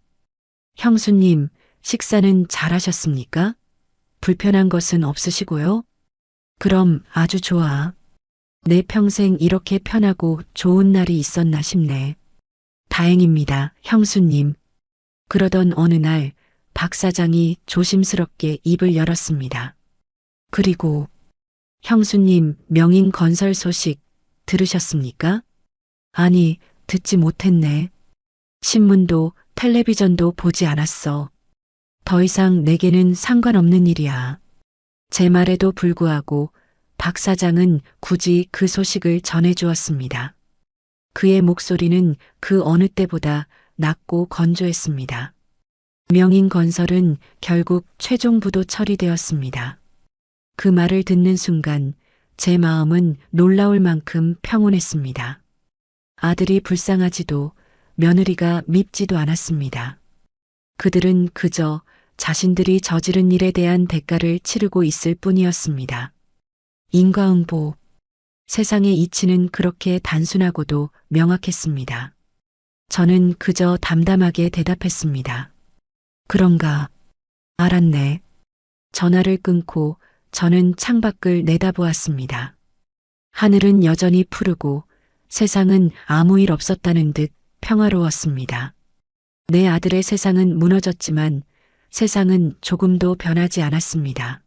형수님, 식사는 잘하셨습니까? 불편한 것은 없으시고요? 그럼 아주 좋아. 내 평생 이렇게 편하고 좋은 날이 있었나 싶네. 다행입니다, 형수님. 그러던 어느 날 박 사장이 조심스럽게 입을 열었습니다. 그리고 형수님 명인 건설 소식 들으셨습니까? 아니, 듣지 못했네. 신문도 텔레비전도 보지 않았어. 더 이상 내게는 상관없는 일이야. 제 말에도 불구하고 박 사장은 굳이 그 소식을 전해주었습니다. 그의 목소리는 그 어느 때보다 낮고 건조했습니다. 명인건설은 결국 최종 부도 처리되었습니다. 그 말을 듣는 순간 제 마음은 놀라울 만큼 평온했습니다. 아들이 불쌍하지도 며느리가 밉지도 않았습니다. 그들은 그저 자신들이 저지른 일에 대한 대가를 치르고 있을 뿐이었습니다. 인과응보. 세상의 이치는 그렇게 단순하고도 명확했습니다. 저는 그저 담담하게 대답했습니다. 그런가? 알았네. 전화를 끊고 저는 창밖을 내다보았습니다. 하늘은 여전히 푸르고 세상은 아무 일 없었다는 듯 평화로웠습니다. 내 아들의 세상은 무너졌지만 세상은 조금도 변하지 않았습니다.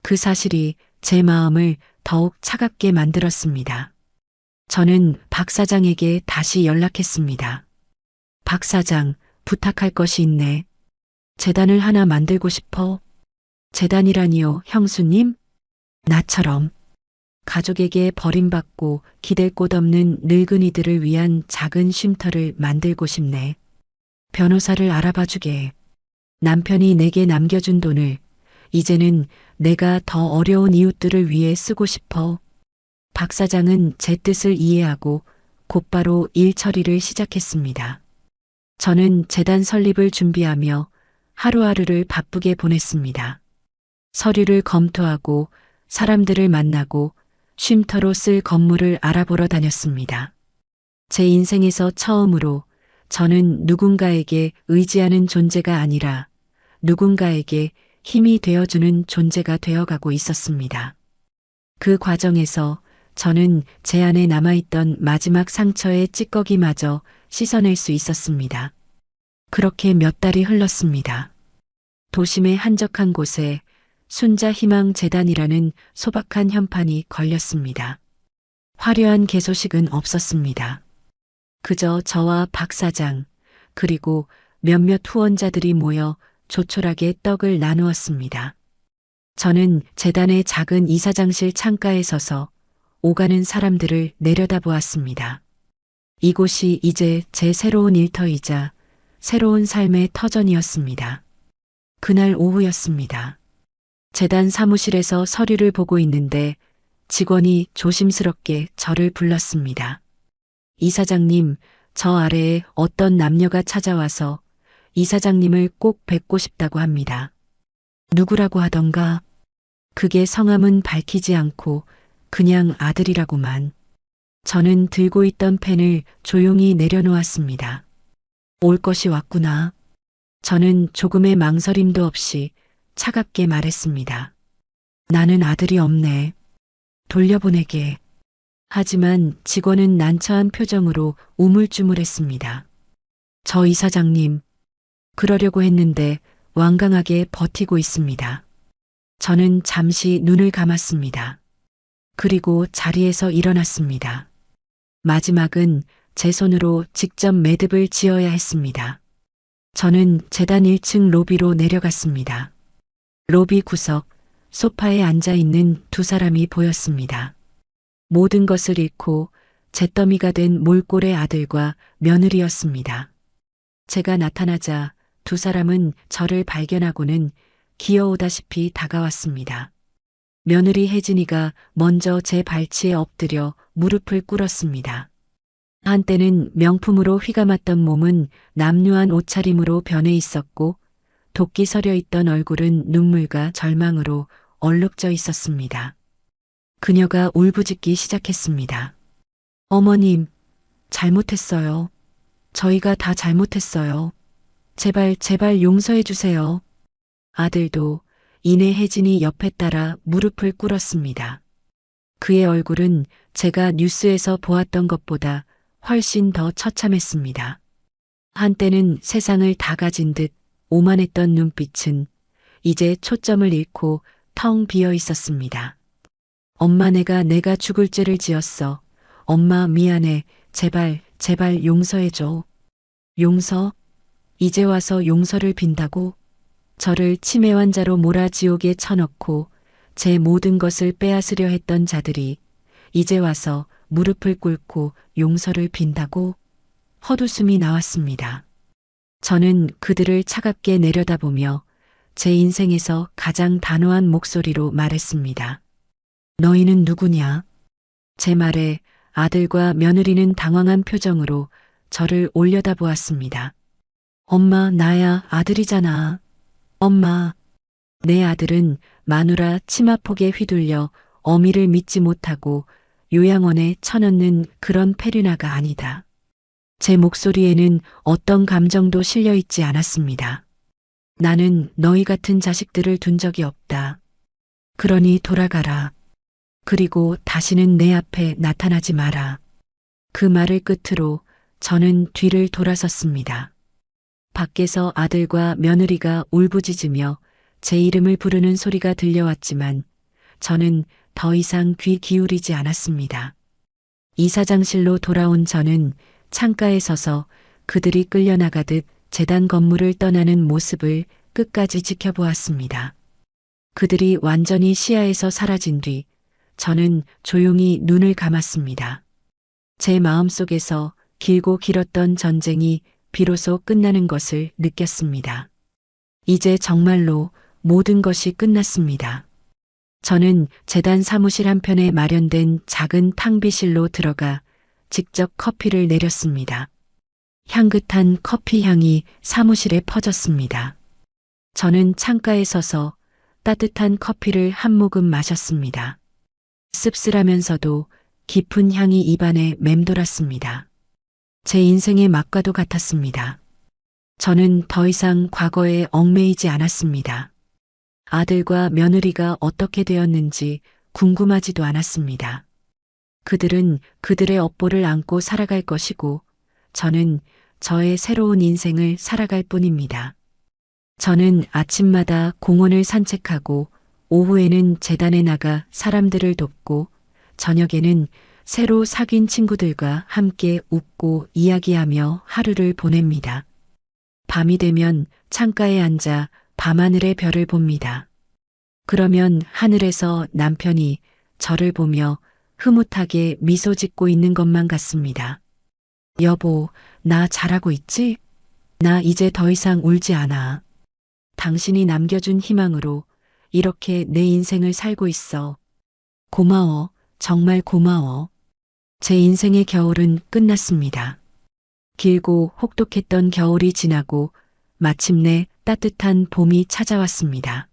그 사실이 제 마음을 더욱 차갑게 만들었습니다. 저는 박 사장에게 다시 연락했습니다. 박 사장, 부탁할 것이 있네. 재단을 하나 만들고 싶어. 재단이라니요, 형수님? 나처럼. 가족에게 버림받고 기댈 곳 없는 늙은이들을 위한 작은 쉼터를 만들고 싶네. 변호사를 알아봐 주게. 남편이 내게 남겨준 돈을 이제는 내가 더 어려운 이웃들을 위해 쓰고 싶어. 박 사장은 제 뜻을 이해하고 곧바로 일 처리를 시작했습니다. 저는 재단 설립을 준비하며 하루하루를 바쁘게 보냈습니다. 서류를 검토하고 사람들을 만나고 쉼터로 쓸 건물을 알아보러 다녔습니다. 제 인생에서 처음으로 저는 누군가에게 의지하는 존재가 아니라 누군가에게 힘이 되어주는 존재가 되어가고 있었습니다. 그 과정에서 저는 제 안에 남아있던 마지막 상처의 찌꺼기마저 씻어낼 수 있었습니다. 그렇게 몇 달이 흘렀습니다. 도심의 한적한 곳에 순자희망재단이라는 소박한 현판이 걸렸습니다. 화려한 개소식은 없었습니다. 그저 저와 박 사장 그리고 몇몇 후원자들이 모여 조촐하게 떡을 나누었습니다. 저는 재단의 작은 이사장실 창가에 서서 오가는 사람들을 내려다보았습니다. 이곳이 이제 제 새로운 일터이자 새로운 삶의 터전이었습니다. 그날 오후였습니다. 재단 사무실에서 서류를 보고 있는데 직원이 조심스럽게 저를 불렀습니다. 이사장님, 저 아래에 어떤 남녀가 찾아와서 이사장님을 꼭 뵙고 싶다고 합니다. 누구라고 하던가? 그게 성함은 밝히지 않고 그냥 아들이라고만. 저는 들고 있던 펜을 조용히 내려놓았습니다. 올 것이 왔구나. 저는 조금의 망설임도 없이 차갑게 말했습니다. 나는 아들이 없네. 돌려보내게. 하지만 직원은 난처한 표정으로 우물쭈물했습니다. 저 이사장님, 그러려고 했는데 완강하게 버티고 있습니다. 저는 잠시 눈을 감았습니다. 그리고 자리에서 일어났습니다. 마지막은 제 손으로 직접 매듭을 지어야 했습니다. 저는 재단 1층 로비로 내려갔습니다. 로비 구석, 소파에 앉아 있는 두 사람이 보였습니다. 모든 것을 잃고 잿더미가 된 몰골의 아들과 며느리였습니다. 제가 나타나자 두 사람은 저를 발견하고는 기어오다시피 다가왔습니다. 며느리 혜진이가 먼저 제 발치에 엎드려 무릎을 꿇었습니다. 한때는 명품으로 휘감았던 몸은 남루한 옷차림으로 변해 있었고 도끼 서려 있던 얼굴은 눈물과 절망으로 얼룩져 있었습니다. 그녀가 울부짖기 시작했습니다. 어머님, 잘못했어요. 저희가 다 잘못했어요. 제발, 제발 용서해 주세요. 아들도 이내 혜진이 옆에 따라 무릎을 꿇었습니다. 그의 얼굴은 제가 뉴스에서 보았던 것보다 훨씬 더 처참했습니다. 한때는 세상을 다 가진 듯 오만했던 눈빛은 이제 초점을 잃고 텅 비어 있었습니다. 엄마, 내가 죽을 죄를 지었어. 엄마 미안해. 제발, 제발 용서해줘. 용서? 이제 와서 용서를 빈다고? 저를 치매 환자로 몰아 지옥에 쳐넣고 제 모든 것을 빼앗으려 했던 자들이 이제 와서 무릎을 꿇고 용서를 빈다고? 헛웃음이 나왔습니다. 저는 그들을 차갑게 내려다보며 제 인생에서 가장 단호한 목소리로 말했습니다. 너희는 누구냐? 제 말에 아들과 며느리는 당황한 표정으로 저를 올려다보았습니다. 엄마, 나야 아들이잖아. 엄마, 내 아들은 마누라 치마폭에 휘둘려 어미를 믿지 못하고 요양원에 쳐넣는 그런 페르나가 아니다. 제 목소리에는 어떤 감정도 실려 있지 않았습니다. 나는 너희 같은 자식들을 둔 적이 없다. 그러니 돌아가라. 그리고 다시는 내 앞에 나타나지 마라. 그 말을 끝으로 저는 뒤를 돌아섰습니다. 밖에서 아들과 며느리가 울부짖으며 제 이름을 부르는 소리가 들려왔지만 저는 더 이상 귀 기울이지 않았습니다. 이사장실로 돌아온 저는 창가에 서서 그들이 끌려나가듯 재단 건물을 떠나는 모습을 끝까지 지켜보았습니다. 그들이 완전히 시야에서 사라진 뒤 저는 조용히 눈을 감았습니다. 제 마음속에서 길고 길었던 전쟁이 비로소 끝나는 것을 느꼈습니다. 이제 정말로 모든 것이 끝났습니다. 저는 재단 사무실 한편에 마련된 작은 탕비실로 들어가 직접 커피를 내렸습니다. 향긋한 커피 향이 사무실에 퍼졌습니다. 저는 창가에 서서 따뜻한 커피를 한 모금 마셨습니다. 씁쓸하면서도 깊은 향이 입안에 맴돌았습니다. 제 인생의 막과도 같았습니다. 저는 더 이상 과거에 얽매이지 않았습니다. 아들과 며느리가 어떻게 되었는지 궁금하지도 않았습니다. 그들은 그들의 업보를 안고 살아갈 것이고 저는 저의 새로운 인생을 살아갈 뿐입니다. 저는 아침마다 공원을 산책하고 오후에는 재단에 나가 사람들을 돕고 저녁에는 새로 사귄 친구들과 함께 웃고 이야기하며 하루를 보냅니다. 밤이 되면 창가에 앉아 밤하늘의 별을 봅니다. 그러면 하늘에서 남편이 저를 보며 흐뭇하게 미소 짓고 있는 것만 같습니다. 여보, 나 잘하고 있지? 나 이제 더 이상 울지 않아. 당신이 남겨준 희망으로 이렇게 내 인생을 살고 있어. 고마워, 정말 고마워. 제 인생의 겨울은 끝났습니다. 길고 혹독했던 겨울이 지나고 마침내 따뜻한 봄이 찾아왔습니다.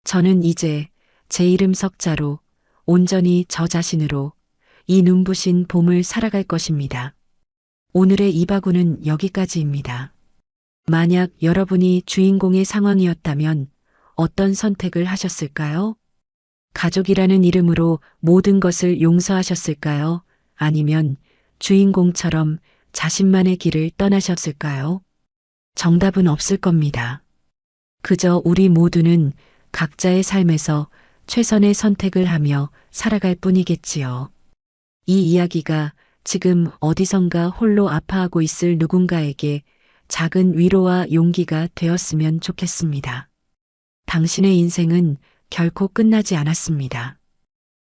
저는 이제 제 이름 석자로 온전히 저 자신으로 이 눈부신 봄을 살아갈 것입니다. 오늘의 이바구는 여기까지입니다. 만약 여러분이 주인공의 상황이었다면 어떤 선택을 하셨을까요? 가족이라는 이름으로 모든 것을 용서하셨을까요? 아니면 주인공처럼 자신만의 길을 떠나셨을까요? 정답은 없을 겁니다. 그저 우리 모두는 각자의 삶에서 최선의 선택을 하며 살아갈 뿐이겠지요. 이 이야기가 지금 어디선가 홀로 아파하고 있을 누군가에게 작은 위로와 용기가 되었으면 좋겠습니다. 당신의 인생은 결코 끝나지 않았습니다.